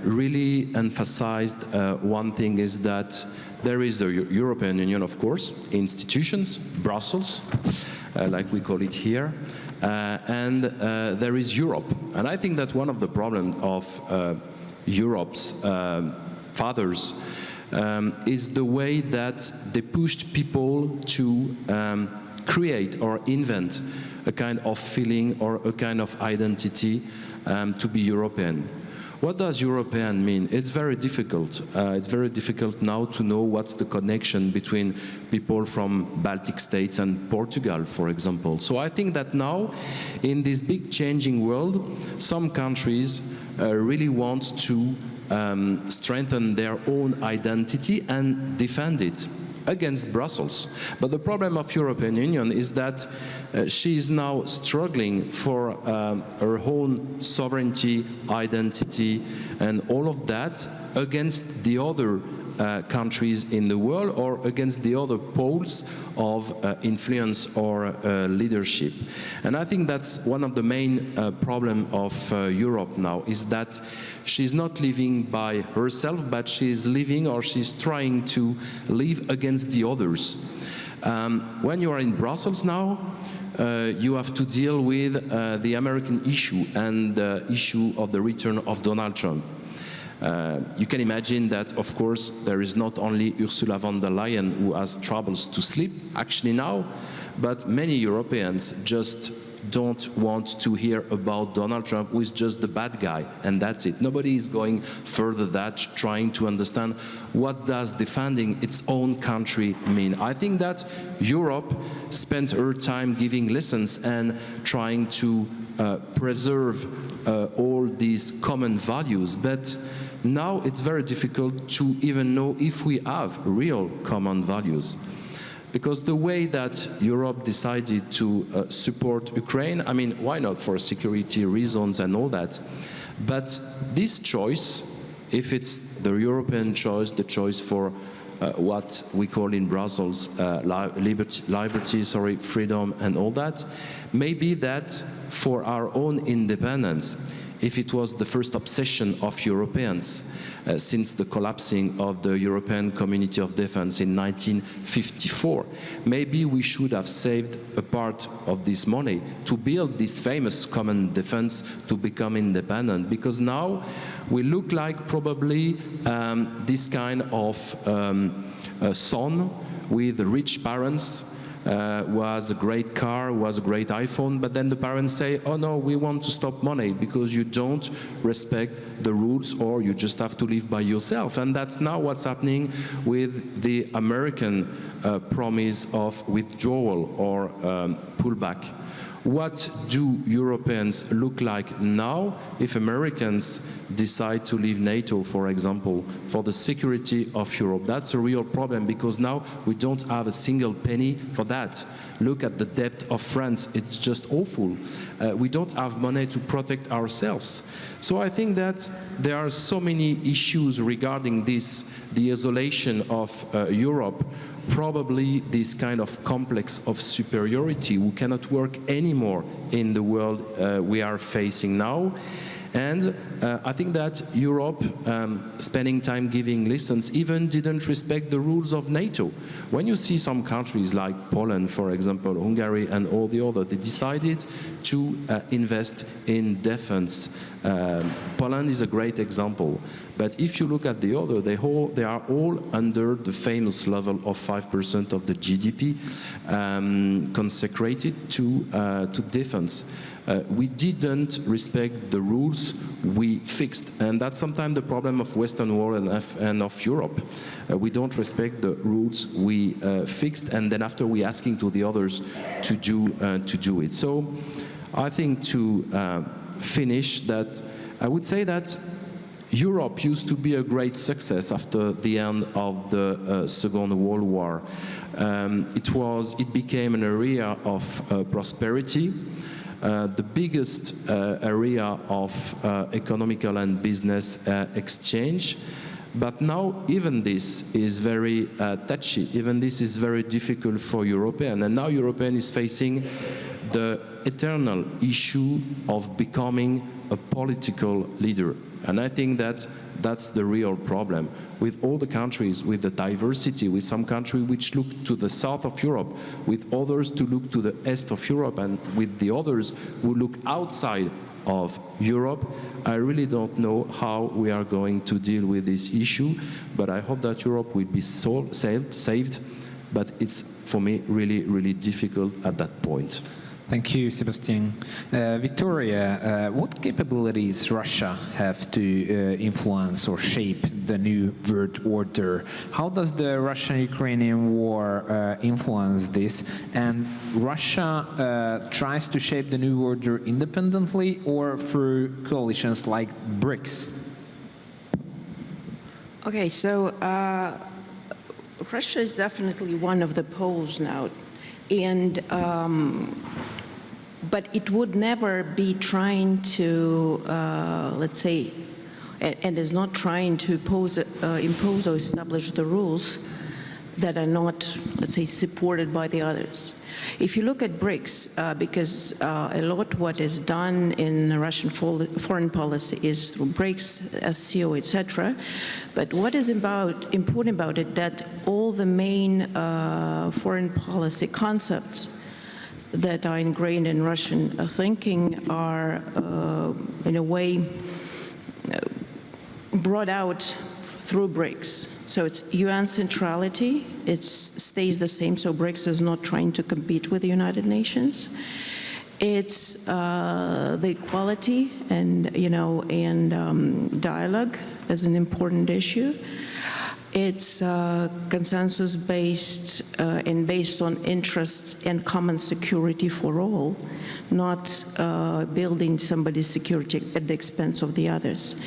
really emphasized one thing, is that there is the European Union, of course, institutions, Brussels, like we call it here, and there is Europe. And I think that one of the problems of Europe's fathers is the way that they pushed people to create or invent a kind of feeling or a kind of identity to be European. What does European mean? It's very difficult. It's very difficult now to know what's the connection between people from Baltic states and Portugal, for example. So I think that now, in this big changing world, some countries really want to strengthen their own identity and defend it against Brussels. But the problem of European Union is that she is now struggling for her own sovereignty, identity, and all of that against the other countries in the world, or against the other poles of influence or leadership. And I think that's one of the main problems of Europe now, is that she's not living by herself, but she's living, or she's trying to live against the others. When you are in Brussels now, you have to deal with the American issue and the issue of the return of Donald Trump. You can imagine that, of course, there is not only Ursula von der Leyen who has troubles to sleep, actually now, but many Europeans just don't want to hear about Donald Trump, who is just the bad guy, and that's it. Nobody is going further that, trying to understand what does defending its own country mean. I think that Europe spent her time giving lessons and trying to preserve all these common values, but now it's very difficult to even know if we have real common values. Because the way that Europe decided to support Ukraine, I mean, why not, for security reasons and all that? But this choice, if it's the European choice, the choice for what we call in Brussels liberty, freedom and all that, maybe that for our own independence, if it was the first obsession of Europeans since the collapsing of the European Community of Defense in 1954, maybe we should have saved a part of this money to build this famous common defense to become independent, because now we look like probably this kind of son with rich parents, was a great car, was a great iPhone, but then the parents say, oh no, we want to stop money because you don't respect the rules, or you just have to live by yourself. And that's now what's happening with the American promise of withdrawal or pullback. What do Europeans look like now if Americans decide to leave NATO, for example, for the security of Europe? That's a real problem, because now we don't have a single penny for that. Look at the debt of France, it's just awful. We don't have money to protect ourselves. So I think that there are so many issues regarding this, the isolation of Europe, probably this kind of complex of superiority who cannot work anymore in the world we are facing now. And I think that Europe, spending time giving lessons, even didn't respect the rules of NATO. When you see some countries like Poland, for example, Hungary and all the others, they decided to invest in defense. Poland is a great example. But if you look at the other, they are all under the famous level of 5% of the GDP consecrated to defense. We didn't respect the rules we fixed, and that's sometimes the problem of Western world and of Europe. We don't respect the rules we fixed, and then after we asking to the others to do it. So I think to finish that, I would say that Europe used to be a great success after the end of the Second World War. It became an area of prosperity, the biggest area of economical and business exchange. But now even this is very touchy, even this is very difficult for Europeans. And now European is facing the eternal issue of becoming a political leader. And I think that that's the real problem. With all the countries, with the diversity, with some countries which look to the south of Europe, with others to look to the east of Europe, and with the others who look outside of Europe, I really don't know how we are going to deal with this issue, but I hope that Europe will be saved, but it's, for me, really, really difficult at that point. Thank you, Sebastian. Victoria, what capabilities Russia have to influence or shape the new world order? How does the Russian-Ukrainian war influence this? And Russia tries to shape the new order independently or through coalitions like BRICS? Okay, so Russia is definitely one of the poles now. And but it would never be trying to, let's say, and is not trying to impose or establish the rules that are not, let's say, supported by the others. If you look at BRICS, because a lot what is done in Russian foreign policy is through BRICS, SCO, etc. But what is important about it, that all the main foreign policy concepts that are ingrained in Russian thinking are, in a way, brought out through BRICS. So it's UN centrality, it stays the same, so BRICS is not trying to compete with the United Nations. It's the equality and, dialogue as an important issue. It's consensus-based and based on interests and common security for all, not building somebody's security at the expense of the others.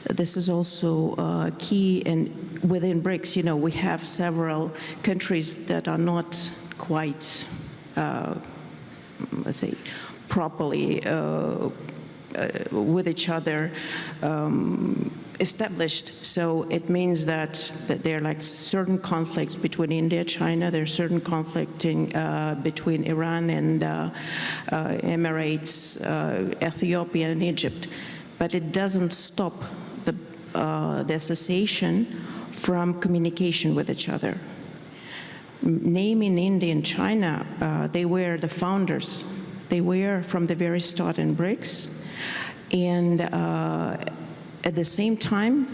This is also key, and within BRICS, we have several countries that are not quite, let's say, properly with each other established. So it means that there are like certain conflicts between India, China, there's certain conflicting between Iran and Emirates, Ethiopia and Egypt. But it doesn't stop the association from communication with each other. Naming India and China, they were the founders. They were from the very start in BRICS. And at the same time,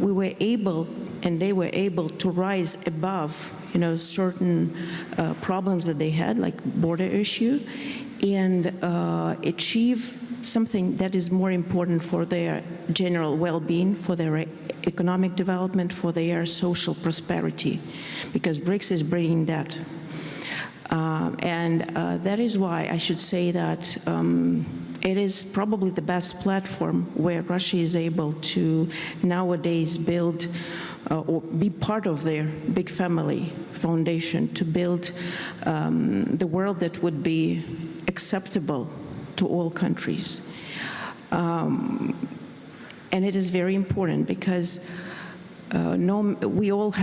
we were able, and they were able to rise above, certain problems that they had, like border issue, and achieve something that is more important for their general well-being, for their economic development, for their social prosperity, because BRICS is bringing that. And that is why I should say that it is probably the best platform where Russia is able to nowadays build or be part of their big family foundation to build the world that would be acceptable to all countries. And it is very important because we all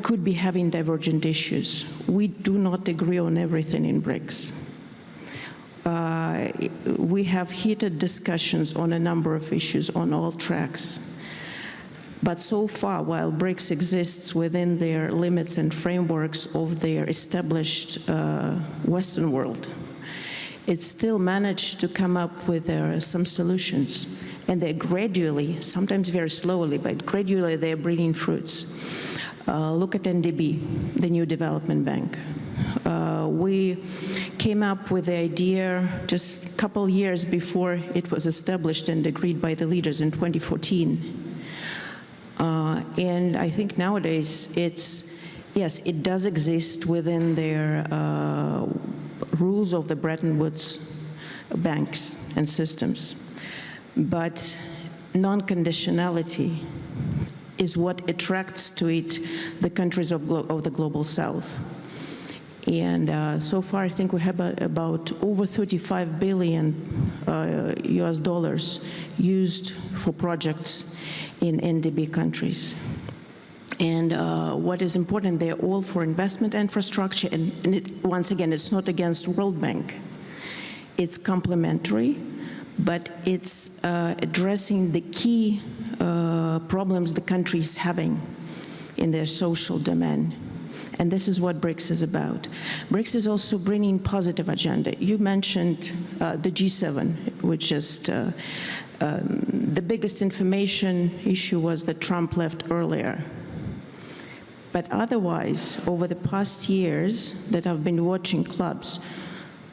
could be having divergent issues. We do not agree on everything in BRICS. We have heated discussions on a number of issues on all tracks. But so far, while BRICS exists within their limits and frameworks of their established Western world, it still managed to come up with some solutions. And they're gradually, sometimes very slowly, but gradually they're bringing fruits. Look at NDB, the New Development Bank. We came up with the idea just a couple years before it was established and agreed by the leaders in 2014. And I think nowadays yes, it does exist within their rules of the Bretton Woods banks and systems. But non-conditionality is what attracts to it the countries of the Global South. And so far, I think we have about over 35 billion US dollars used for projects in NDB countries. And what is important, they're all for investment infrastructure, and once again, it's not against World Bank. It's complementary, but it's addressing the key problems the country is having in their social domain. And this is what BRICS is about. BRICS is also bringing positive agenda. You mentioned the G7, which is the biggest information issue was that Trump left earlier. But otherwise, over the past years that I've been watching clubs,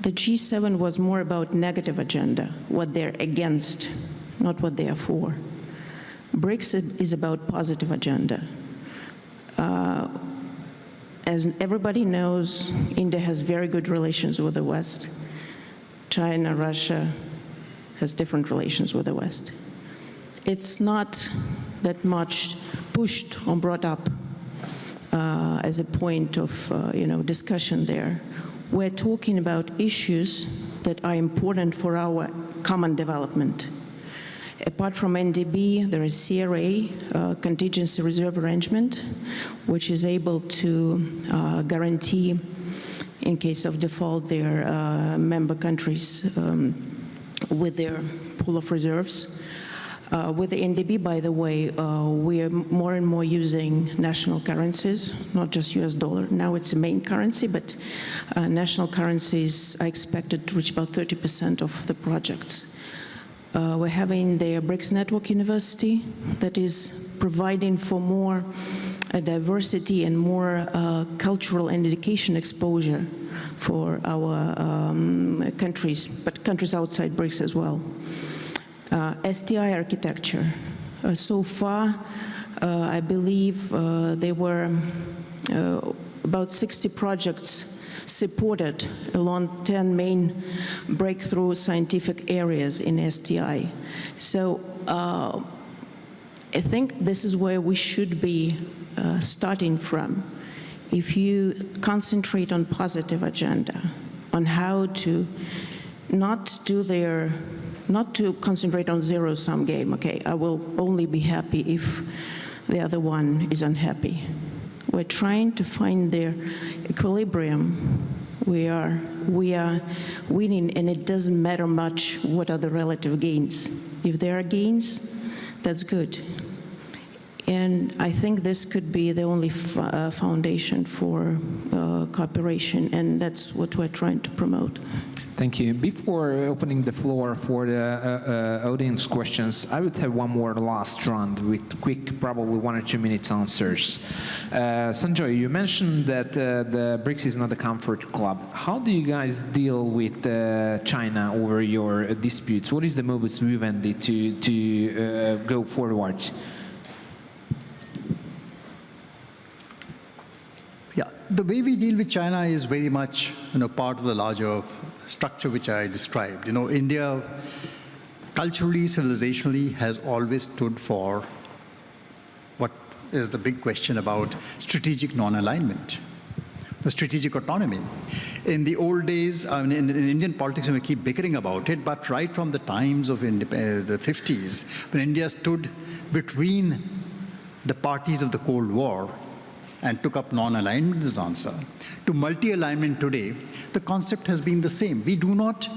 the G7 was more about negative agenda, what they're against, not what they are for. BRICS is about positive agenda. As everybody knows, India has very good relations with the West. China, Russia has different relations with the West. It's not that much pushed or brought up as a point of discussion there. We're talking about issues that are important for our common development. Apart from NDB, there is CRA, Contingency Reserve Arrangement, which is able to guarantee, in case of default, their member countries with their pool of reserves. With the NDB, by the way, we are more and more using national currencies, not just US dollar. Now it's the main currency, but national currencies are expected to reach about 30% of the projects. We're having the BRICS Network University that is providing for more diversity and more cultural and education exposure for our countries, but countries outside BRICS as well. STI architecture. So far, I believe there were about 60 projects supported along 10 main breakthrough scientific areas in STI. So I think this is where we should be starting from. If you concentrate on positive agenda, on how to not to concentrate on zero-sum game, okay, I will only be happy if the other one is unhappy. We're trying to find their equilibrium. We are winning, and it doesn't matter much what are the relative gains. If there are gains, that's good. And I think this could be the only foundation for cooperation, and that's what we're trying to promote. Thank you. Before opening the floor for the audience questions, I would have one more last round with quick, probably 1 or 2 minutes answers. Sanjoy, you mentioned that the BRICS is not a comfort club. How do you guys deal with China over your disputes? What is the modus vivendi to go forward? Yeah, the way we deal with China is very much part of the larger structure which I described. India, culturally, civilizationally, has always stood for what is the big question about strategic non-alignment, the strategic autonomy. In the old days, in Indian politics, we keep bickering about it, but right from the times of the 50s, when India stood between the parties of the Cold War and took up non-alignment as an answer, to multi-alignment today, the concept has been the same. We do not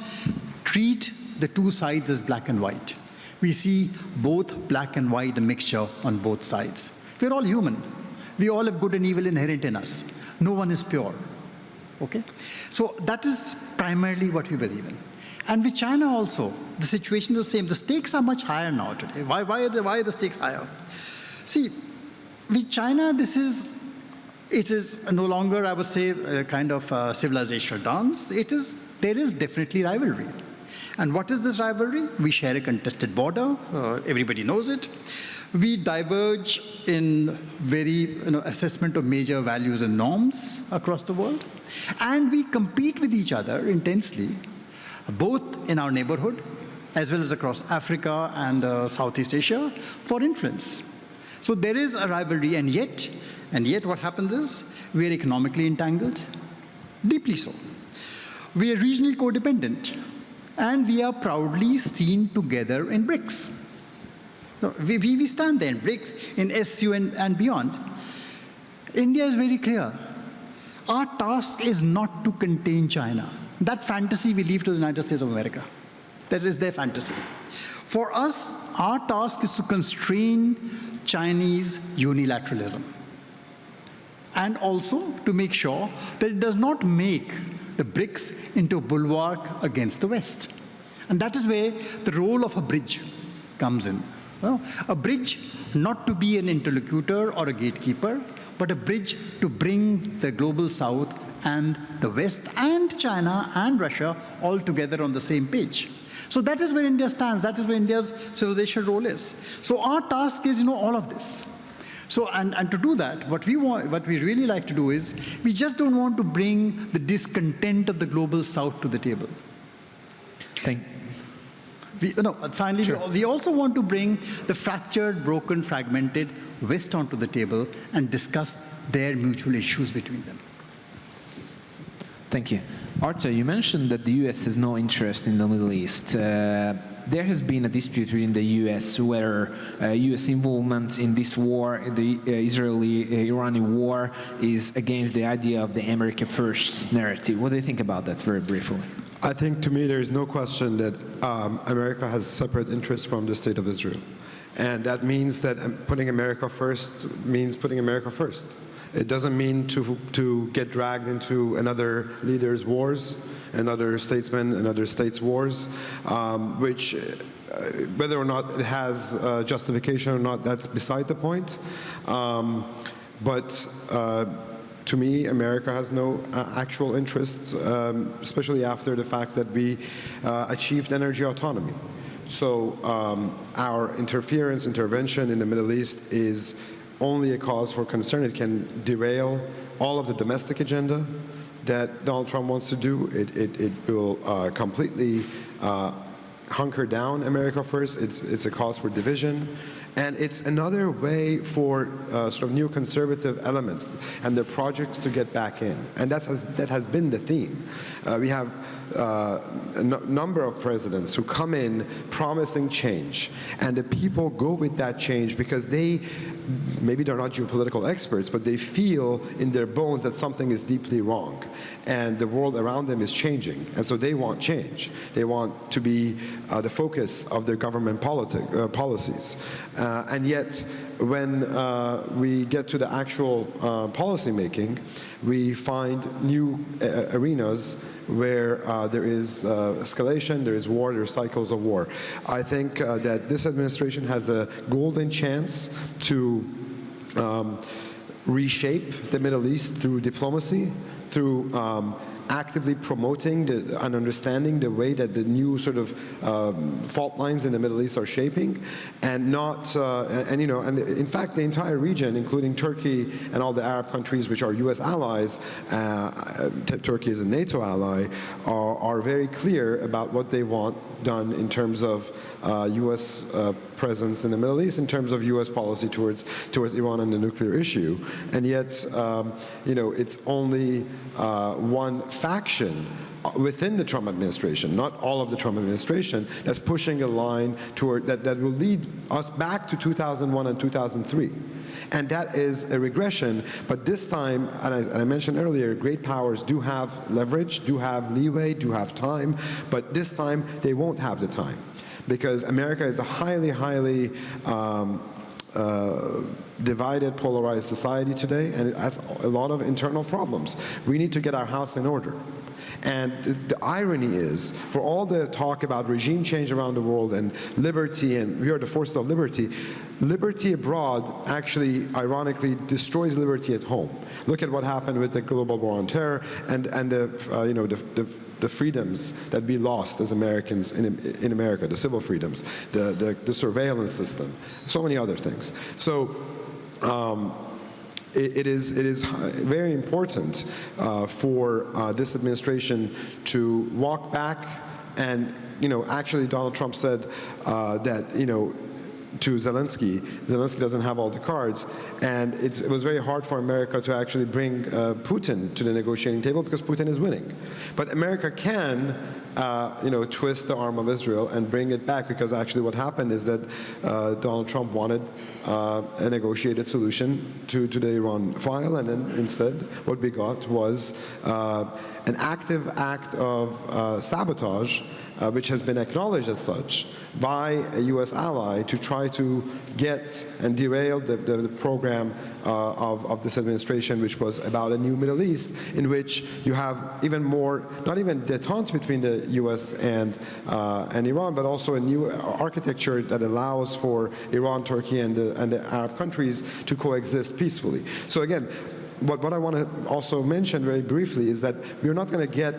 treat the two sides as black and white. We see both black and white, a mixture on both sides. We're all human. We all have good and evil inherent in us. No one is pure. Okay? So that is primarily what we believe in. And with China also, the situation is the same. The stakes are much higher now today. Why are the stakes higher? See, with China, it is no longer, I would say, a kind of civilizational dance. There is definitely rivalry. And what is this rivalry? We share a contested border. Everybody knows it. We diverge in assessment of major values and norms across the world. And we compete with each other intensely both in our neighborhood as well as across Africa and Southeast Asia for influence. So there is a rivalry, and yet what happens is we are economically entangled, deeply so. We are regionally codependent, and we are proudly seen together in BRICS. No, we stand there in BRICS, in SU and beyond. India is very clear. Our task is not to contain China. That fantasy we leave to the United States of America. That is their fantasy. For us, our task is to constrain Chinese unilateralism, and also to make sure that it does not make the BRICS into a bulwark against the West. And that is where the role of a bridge comes in. Well, a bridge not to be an interlocutor or a gatekeeper, but a bridge to bring the global South and the West and China and Russia all together on the same page. So that is where India stands. That is where India's civilization role is. So our task is, all of this. So, and to do that, what we really like to do is, we just don't want to bring the discontent of the global South to the table. Finally, sure. We also want to bring the fractured, broken, fragmented West onto the table and discuss their mutual issues between them. Thank you. Arthur, you mentioned that the US has no interest in the Middle East. There has been a dispute within the US whether US involvement in this war, the Israeli-Iranian war, is against the idea of the America First narrative. What do you think about that, very briefly? I think, to me, there is no question that America has separate interests from the State of Israel. And that means that putting America first means putting America first. It doesn't mean to get dragged into another leader's wars, another statesman, another state's wars, which, whether or not it has justification or not, that's beside the point. To me, America has no actual interests, especially after the fact that we achieved energy autonomy. So our intervention in the Middle East is only a cause for concern. It can derail all of the domestic agenda that Donald Trump wants to do. It will completely hunker down America First. It's a cause for division. And it's another way for sort of new conservative elements and their projects to get back in. And that has been the theme. We have a number of presidents who come in promising change, and the people go with that change because maybe they're not geopolitical experts, but they feel in their bones that something is deeply wrong, and the world around them is changing, and so they want change. They want to be the focus of their government policies. And yet, when we get to the actual policy making, we find new arenas where there is escalation, there is war, there are cycles of war. I think that this administration has a golden chance to reshape the Middle East through diplomacy, through actively promoting and understanding the way that the new sort of fault lines in the Middle East are shaping, and not, and in fact, the entire region, including Turkey and all the Arab countries which are U.S. allies, Turkey is a NATO ally, are very clear about what they want done in terms of U.S. presence in the Middle East, in terms of U.S. policy towards Iran and the nuclear issue. And yet, it's only one faction within the Trump administration, not all of the Trump administration, that's pushing a line toward that will lead us back to 2001 and 2003. And that is a regression, but this time, and I mentioned earlier, great powers do have leverage, do have leeway, do have time, but this time they won't have the time, because America is a highly, highly divided, polarized society today, and it has a lot of internal problems. We need to get our house in order. And the irony is, for all the talk about regime change around the world and liberty, and we are the forces of liberty, liberty abroad actually, ironically, destroys liberty at home. Look at what happened with the global war on terror and the freedoms that we lost as Americans in America, the civil freedoms, the surveillance system, so many other things. So. It is very important for this administration to walk back And actually Donald Trump said that to Zelensky doesn't have all the cards, and it was very hard for America to actually bring Putin to the negotiating table because Putin is winning. But America can twist the arm of Israel and bring it back, because actually what happened is that Donald Trump wanted a negotiated solution to the Iran file, and then instead what we got was an active act of sabotage, which has been acknowledged as such by a U.S. ally to try to get and derail the program of this administration, which was about a new Middle East, in which you have even more, not even détente between the U.S. and Iran, but also a new architecture that allows for Iran, Turkey, and the Arab countries to coexist peacefully. So again, what I want to also mention very briefly is that we're not going to get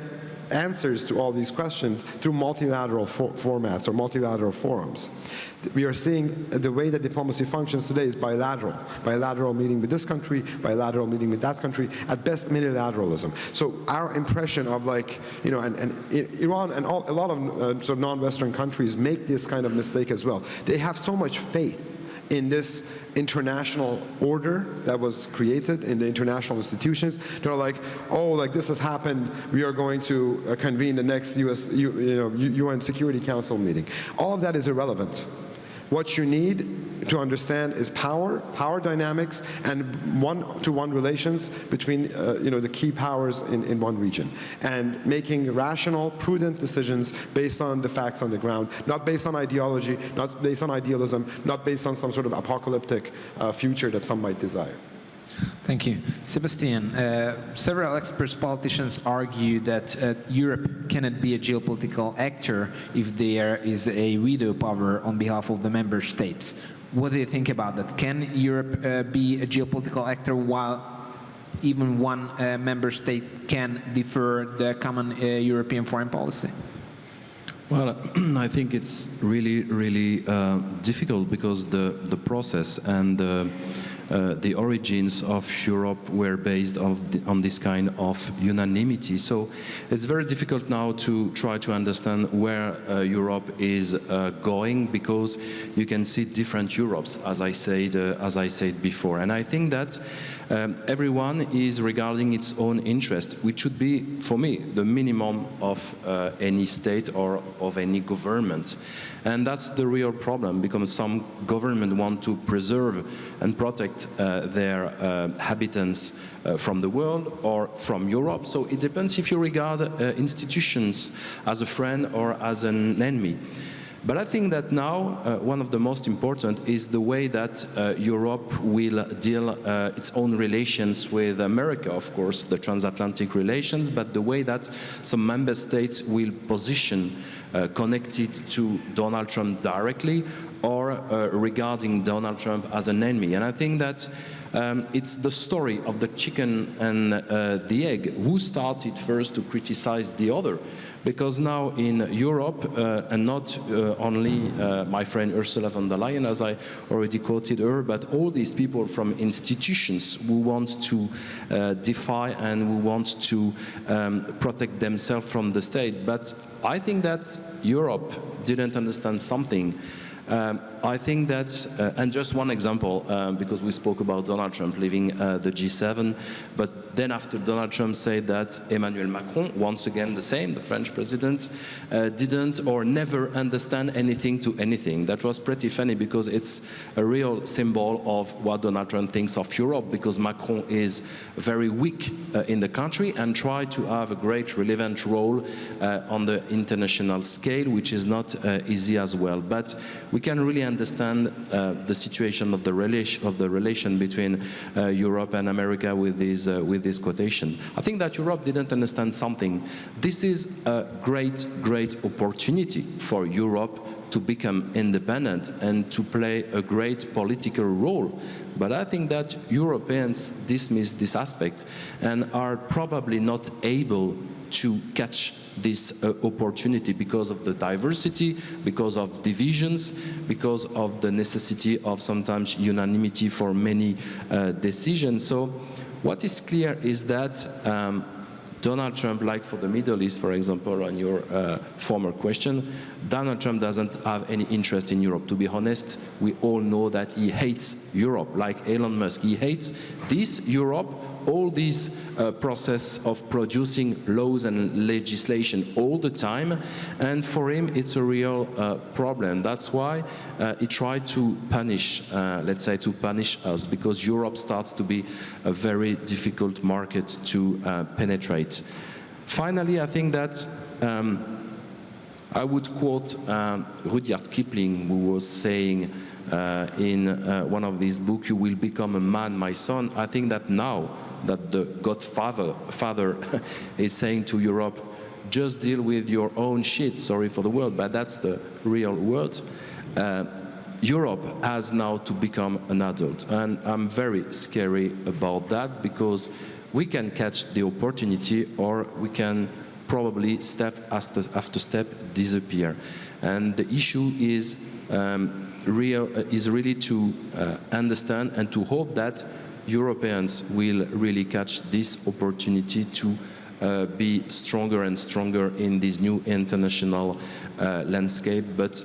answers to all these questions through multilateral formats or multilateral forums. We are seeing the way that diplomacy functions today is bilateral. Bilateral meeting with this country, bilateral meeting with that country, at best unilateralism. So our impression of and Iran and a lot of sort of non-Western countries make this kind of mistake as well. They have so much faith in this international order that was created, in the international institutions. They're like, oh, like this has happened, we are going to convene the next UN Security Council meeting. All of that is irrelevant. What you need to understand is power dynamics, and one-to-one relations between the key powers in one region, and making rational, prudent decisions based on the facts on the ground, not based on ideology, not based on idealism, not based on some sort of apocalyptic future that some might desire. Thank you. Sebastian, several experts, politicians argue that Europe cannot be a geopolitical actor if there is a veto power on behalf of the member states. What do you think about that? Can Europe be a geopolitical actor while even one member state can defer the common European foreign policy? Well, I think it's really, really difficult, because the process and the origins of Europe were based on this kind of unanimity. So it's very difficult now to try to understand where Europe is going, because you can see different Europes, as I said before. And I think that everyone is regarding its own interest, which should be, for me, the minimum of any state or of any government. And that's the real problem, because some governments want to preserve and protect their habitants from the world or from Europe. So it depends if you regard institutions as a friend or as an enemy. But I think that now one of the most important is the way that Europe will deal its own relations with America, of course, the transatlantic relations, but the way that some member states will position connected to Donald Trump directly, or regarding Donald Trump as an enemy. And I think that it's the story of the chicken and the egg. Who started first to criticize the other? Because now in Europe, and not only my friend Ursula von der Leyen, as I already quoted her, but all these people from institutions who want to defy and who want to protect themselves from the state. But I think that Europe didn't understand something. I think that, and just one example, because we spoke about Donald Trump leaving the G7, but then after Donald Trump said that Emmanuel Macron, once again the same, the French president, didn't or never understand anything to anything. That was pretty funny, because it's a real symbol of what Donald Trump thinks of Europe, because Macron is very weak in the country and tried to have a great relevant role on the international scale, which is not easy as well. But we can really understand the situation of the relation between Europe and America with this quotation. I think that Europe didn't understand something. This is a great opportunity for Europe to become independent and to play a great political role. But I think that Europeans dismiss this aspect and are probably not able to catch this opportunity because of the diversity, because of divisions, because of the necessity of sometimes unanimity for many decisions. So what is clear is that Donald Trump, like for the Middle East, for example, on your former question, Donald Trump doesn't have any interest in Europe. To be honest, we all know that he hates Europe, like Elon Musk. He hates this Europe, all this process of producing laws and legislation all the time, and for him it's a real problem. That's why he tried to punish, let's say, to punish us, because Europe starts to be a very difficult market to penetrate. Finally, I think that I would quote Rudyard Kipling, who was saying in one of these books, "You will become a man, my son." I think that now that the Godfather is saying to Europe, just deal with your own shit, sorry for the word, but that's the real word. Europe has now to become an adult, and I'm very scary about that, because we can catch the opportunity, or we can probably step after step disappear. And the issue is really to understand and to hope that Europeans will really catch this opportunity to be stronger and stronger in this new international landscape. But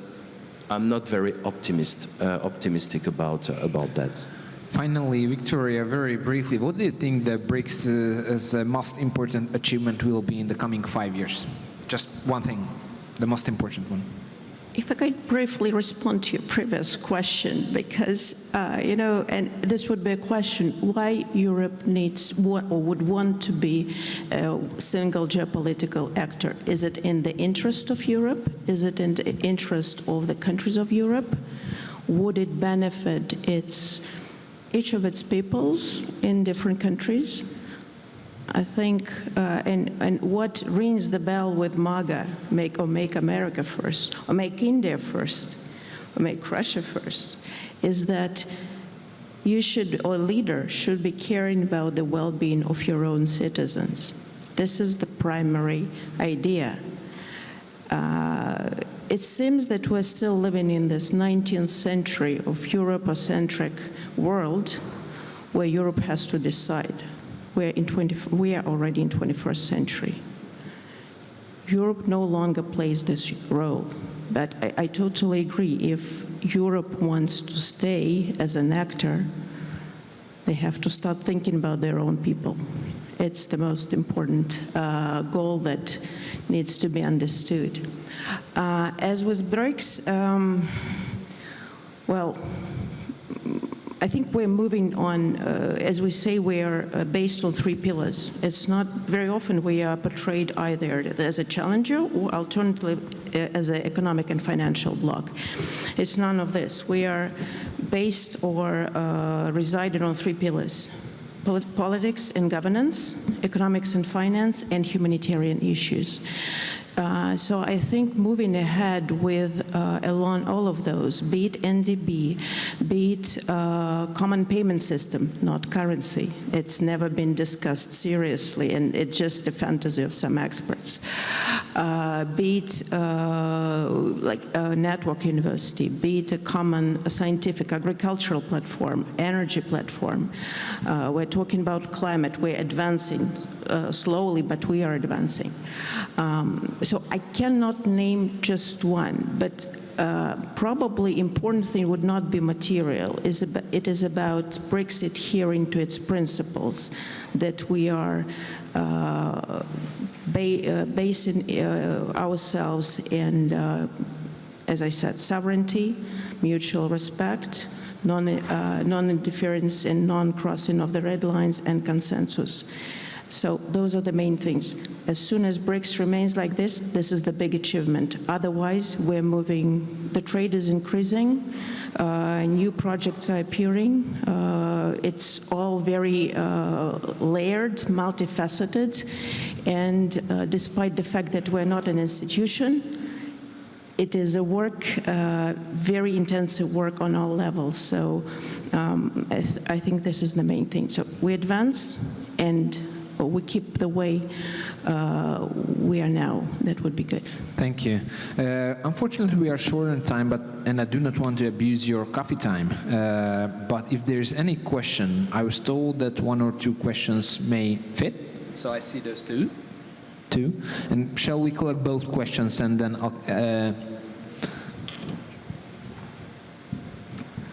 I'm not very optimistic about that. Finally, Victoria, very briefly, what do you think the BRICS' most important achievement will be in the coming 5 years? Just one thing, the most important one. If I could briefly respond to your previous question, because, and this would be a question, why Europe needs or would want to be a single geopolitical actor. Is it in the interest of Europe? Is it in the interest of the countries of Europe? Would it benefit each of its peoples in different countries? I think, and what rings the bell with MAGA, make America first, or make India first, or make Russia first, is that you should, or a leader should be caring about the well-being of your own citizens. This is the primary idea. It seems that we're still living in this 19th century of Eurocentric world where Europe has to decide. We are already in 21st century. Europe no longer plays this role, but I totally agree. If Europe wants to stay as an actor, they have to start thinking about their own people. It's the most important goal that needs to be understood. As with BRICS, well, I think we're moving on, as we say, we are based on 3 pillars. It's not very often we are portrayed either as a challenger or alternatively as an economic and financial bloc. It's none of this. We are based or resided on 3 pillars: politics and governance, economics and finance, and humanitarian issues. So I think moving ahead with along all of those, be it NDB, be it common payment system, not currency. It's never been discussed seriously, and it's just a fantasy of some experts. Be it like a network university, be it a common scientific agricultural platform, energy platform. We're talking about climate. We're advancing slowly, but we are advancing. So I cannot name just one, but probably important thing would not be material. It is about BRICS adhering to its principles, that we are basing ourselves in, as I said, sovereignty, mutual respect, non-interference and non-crossing of the red lines, and consensus. So those are the main things. As soon as BRICS remains like this, this is the big achievement. Otherwise, we're moving, the trade is increasing, new projects are appearing. It's all very layered, multifaceted, and despite the fact that we're not an institution, it is a work, very intensive work on all levels. So I think this is the main thing. So we advance and we keep the way we are now. That would be good. Thank you. Unfortunately, we are short on time, and I do not want to abuse your coffee time. But if there's any question, I was told that 1 or 2 questions may fit. So I see those 2. 2. And shall we collect both questions and then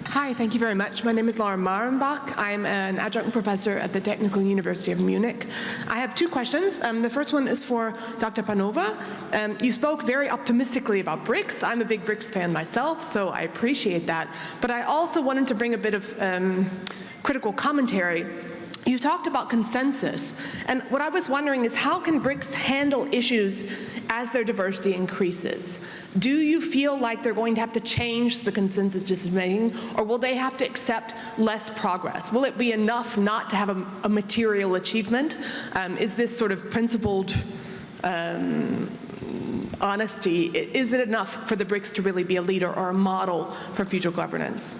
Hi, thank you very much. My name is Laura Marenbach. I'm an adjunct professor at the Technical University of Munich. I have 2 questions. The first one is for Dr. Panova. You spoke very optimistically about BRICS. I'm a big BRICS fan myself, so I appreciate that. But I also wanted to bring a bit of critical commentary. You talked about consensus, and what I was wondering is how can BRICS handle issues as their diversity increases? Do you feel like they're going to have to change the consensus decision-making, or will they have to accept less progress? Will it be enough not to have a material achievement? Is this sort of principled honesty, is it enough for the BRICS to really be a leader or a model for future governance?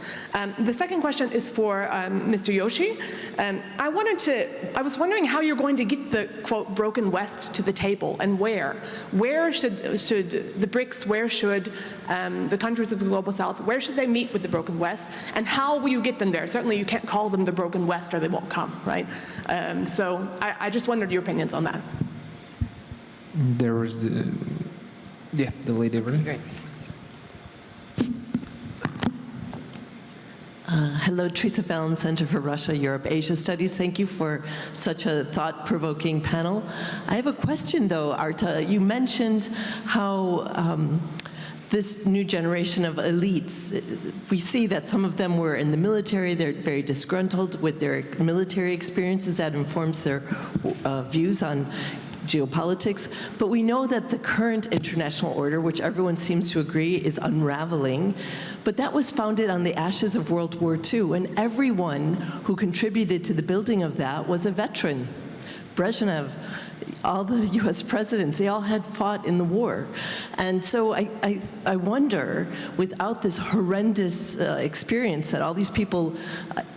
The second question is for Mr. Yoshi. I was wondering how you're going to get the, quote, broken West to the table, and where. Where should the BRICS, where should the countries of the Global South, where should they meet with the broken West, and how will you get them there? Certainly you can't call them the broken West or they won't come, right? So I just wondered your opinions on that. there was the lady over there. Great. Hello, Teresa Fallon, Center for Russia, Europe, Asia Studies. Thank you for such a thought-provoking panel. I have a question, though, Arta. You mentioned how this new generation of elites, we see that some of them were in the military, they're very disgruntled with their military experiences. That informs their views on geopolitics, but we know that the current international order, which everyone seems to agree is unraveling, but that was founded on the ashes of World War II, and everyone who contributed to the building of that was a veteran. Brezhnev, all the US presidents, they all had fought in the war. And so I wonder, without this horrendous experience that all these people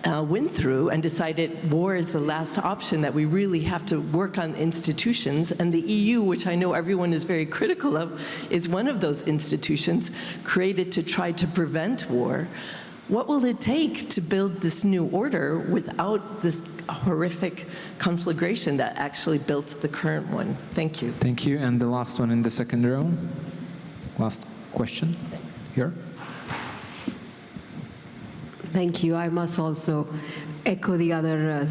went through and decided war is the last option, that we really have to work on institutions, and the EU, which I know everyone is very critical of, is one of those institutions created to try to prevent war. What will it take to build this new order without this horrific conflagration that actually built the current one? Thank you. Thank you. And the last one in the second row. Last question. Thanks. Here. Thank you. I must also echo the other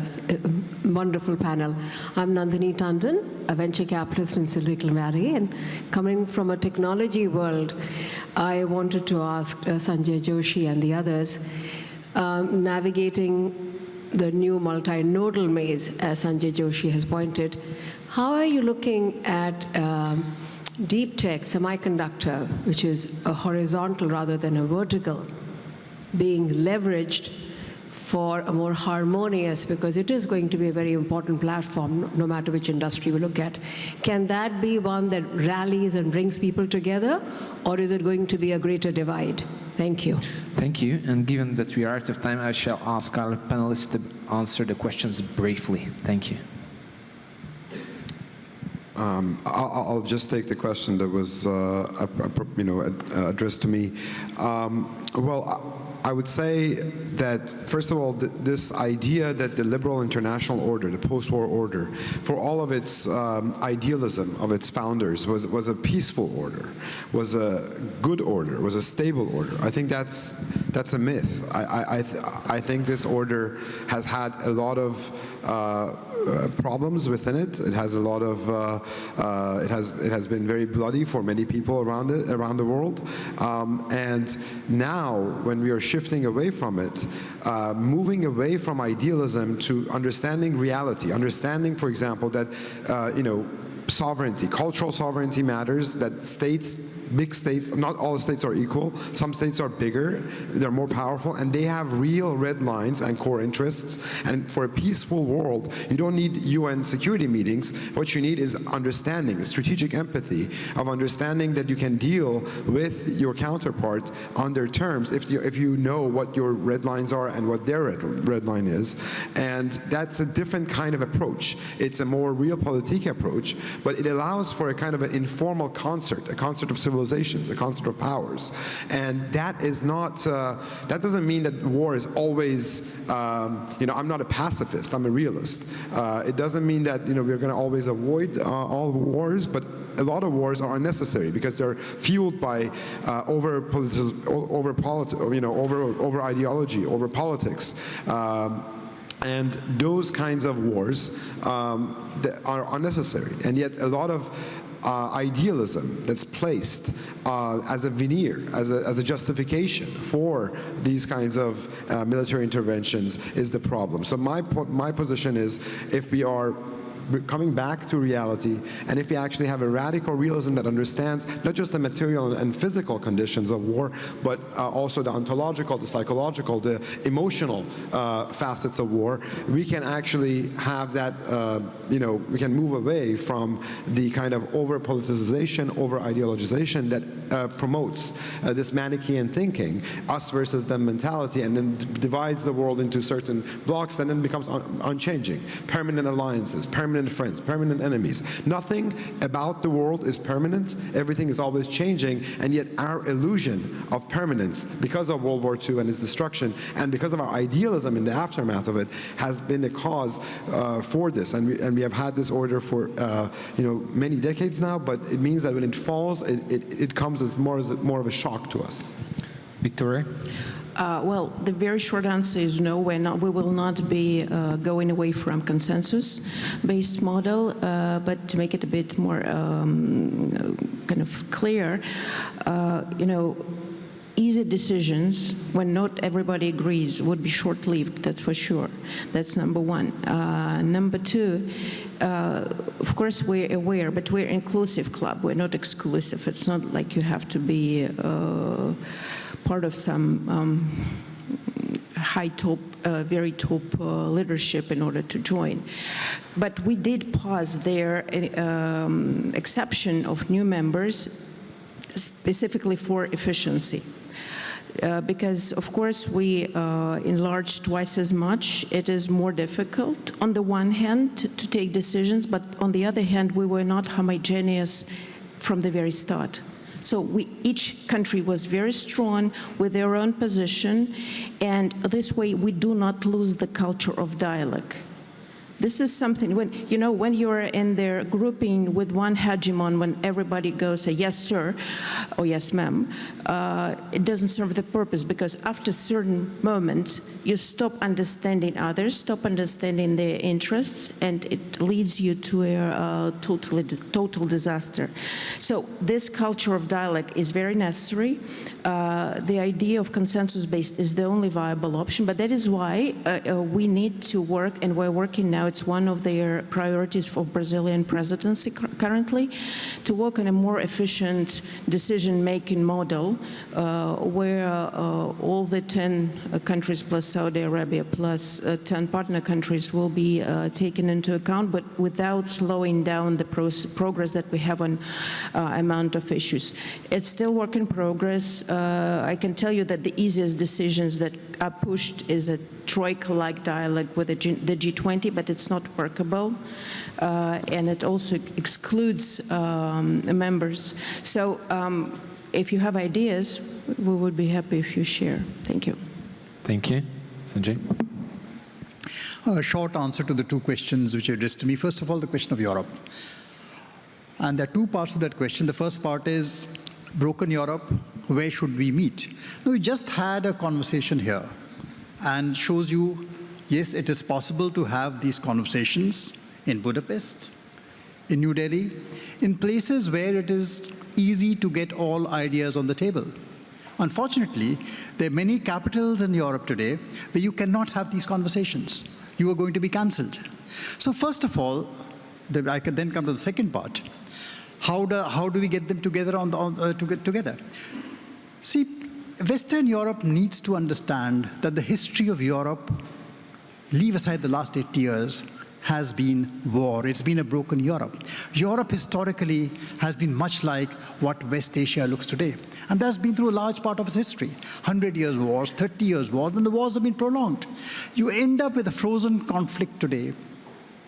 wonderful panel. I'm Nandini Tandon, a venture capitalist in Silicon Valley, and coming from a technology world, I wanted to ask Sanjay Joshi and the others, navigating the new multinodal maze, as Sanjay Joshi has pointed, how are you looking at deep tech, semiconductor, which is a horizontal rather than a vertical, being leveraged for a more harmonious, because it is going to be a very important platform, no matter which industry we look at. Can that be one that rallies and brings people together, or is it going to be a greater divide? Thank you. Thank you. And given that we are out of time, I shall ask our panelists to answer the questions briefly. Thank you. I'll just take the question that was addressed to me. Well, I would say that, first of all, this idea that the liberal international order, the post-war order, for all of its idealism of its founders, was a peaceful order, was a good order, was a stable order. I think that's a myth. I think this order has had a lot of problems within it. It has a lot of it has been very bloody for many people around the world. And now, when we are shifting away from it, moving away from idealism to understanding reality, understanding, for example, that sovereignty, cultural sovereignty matters, that states, big states, not all states are equal. Some states are bigger, they're more powerful, and they have real red lines and core interests. And for a peaceful world, you don't need UN security meetings. What you need is understanding, strategic empathy, of understanding that you can deal with your counterpart on their terms if you know what your red lines are and what their red line is. And that's a different kind of approach. It's a more realpolitik approach, but it allows for a kind of an informal concert, a concert of civilization civilizations, a concept of powers. And that is not, that doesn't mean that war is always, you know, I'm not a pacifist, I'm a realist. It doesn't mean that, you know, we're going to always avoid all wars, but a lot of wars are unnecessary because they're fueled by over ideology, over politics. And those kinds of wars that are unnecessary. And yet a lot of idealism that's placed as a veneer, as a justification for these kinds of military interventions is the problem. So my position is, if we are coming back to reality, and if we actually have a radical realism that understands not just the material and physical conditions of war, but also the ontological, the psychological, the emotional facets of war, we can actually have that, you know, we can move away from the kind of over-politicization, over-ideologization that promotes this Manichaean thinking, us versus them mentality, and then divides the world into certain blocks that then becomes unchanging. Permanent alliances, permanent friends, permanent enemies. Nothing about the world is permanent. Everything is always changing, and yet our illusion of permanence, because of World War II and its destruction, and because of our idealism in the aftermath of it, has been the cause for this. And we have had this order for you know, many decades now, but it means that when it falls, it comes as more of a shock to us. Victoria? Well, the very short answer is no, we will not be going away from consensus-based model, but to make it a bit more kind of clear, you know, easy decisions, when not everybody agrees, would be short-lived, that's for sure. That's number one. Number two, of course we're aware, but we're an inclusive club, we're not exclusive. It's not like you have to be part of some high top, very top leadership in order to join. But we did pause their exception of new members specifically for efficiency. Because, of course, we enlarge twice as much. It is more difficult, on the one hand, to take decisions, but on the other hand, we were not homogeneous from the very start. So each country was very strong with their own position, and this way we do not lose the culture of dialogue. This is something, when you're in their grouping with one hegemon, when everybody goes, yes, sir, or yes, ma'am, it doesn't serve the purpose, because after a certain moment, you stop understanding others, stop understanding their interests, and it leads you to a total disaster. So this culture of dialogue is very necessary. The idea of consensus-based is the only viable option, but that is why we need to work, and we're working now. It's one of their priorities for Brazilian presidency currently, to work on a more efficient decision-making model where all the 10 countries plus Saudi Arabia plus 10 partner countries will be taken into account, but without slowing down the progress that we have on amount of issues. It's still work in progress. I can tell you that the easiest decisions that are pushed is a troika-like dialogue with the G20, but it's not workable, and it also excludes members. So if you have ideas, we would be happy if you share. Thank you. Thank you. Sanjay? A short answer to the two questions which you addressed to me. First of all, the question of Europe. And there are two parts of that question. The first part is, broken Europe, where should we meet? Now, we just had a conversation here, and shows you, yes, it is possible to have these conversations in Budapest, in New Delhi, in places where it is easy to get all ideas on the table. Unfortunately, there are many capitals in Europe today where you cannot have these conversations. You are going to be cancelled. So first of all, I can then come to the second part. How do we get them together together? See, Western Europe needs to understand that the history of Europe, leave aside the last 80 years, has been war. It's been a broken Europe. Europe historically has been much like what West Asia looks today. And that's been through a large part of its history. 100 years wars, 30 years wars, and the wars have been prolonged. You end up with a frozen conflict today.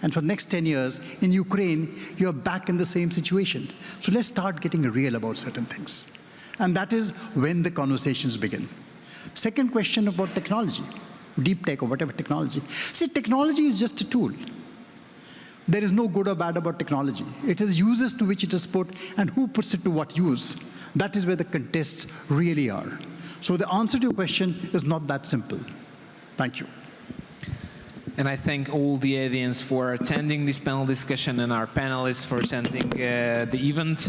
And for the next 10 years, in Ukraine, you're back in the same situation. So let's start getting real about certain things. And that is when the conversations begin. Second question about technology, deep tech or whatever technology. See, technology is just a tool. There is no good or bad about technology. It is uses to which it is put and who puts it to what use. That is where the contests really are. So the answer to your question is not that simple. Thank you. And I thank all the audience for attending this panel discussion and our panelists for attending the event.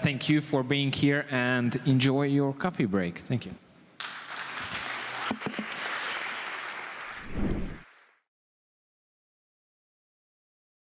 Thank you for being here and enjoy your coffee break. Thank you.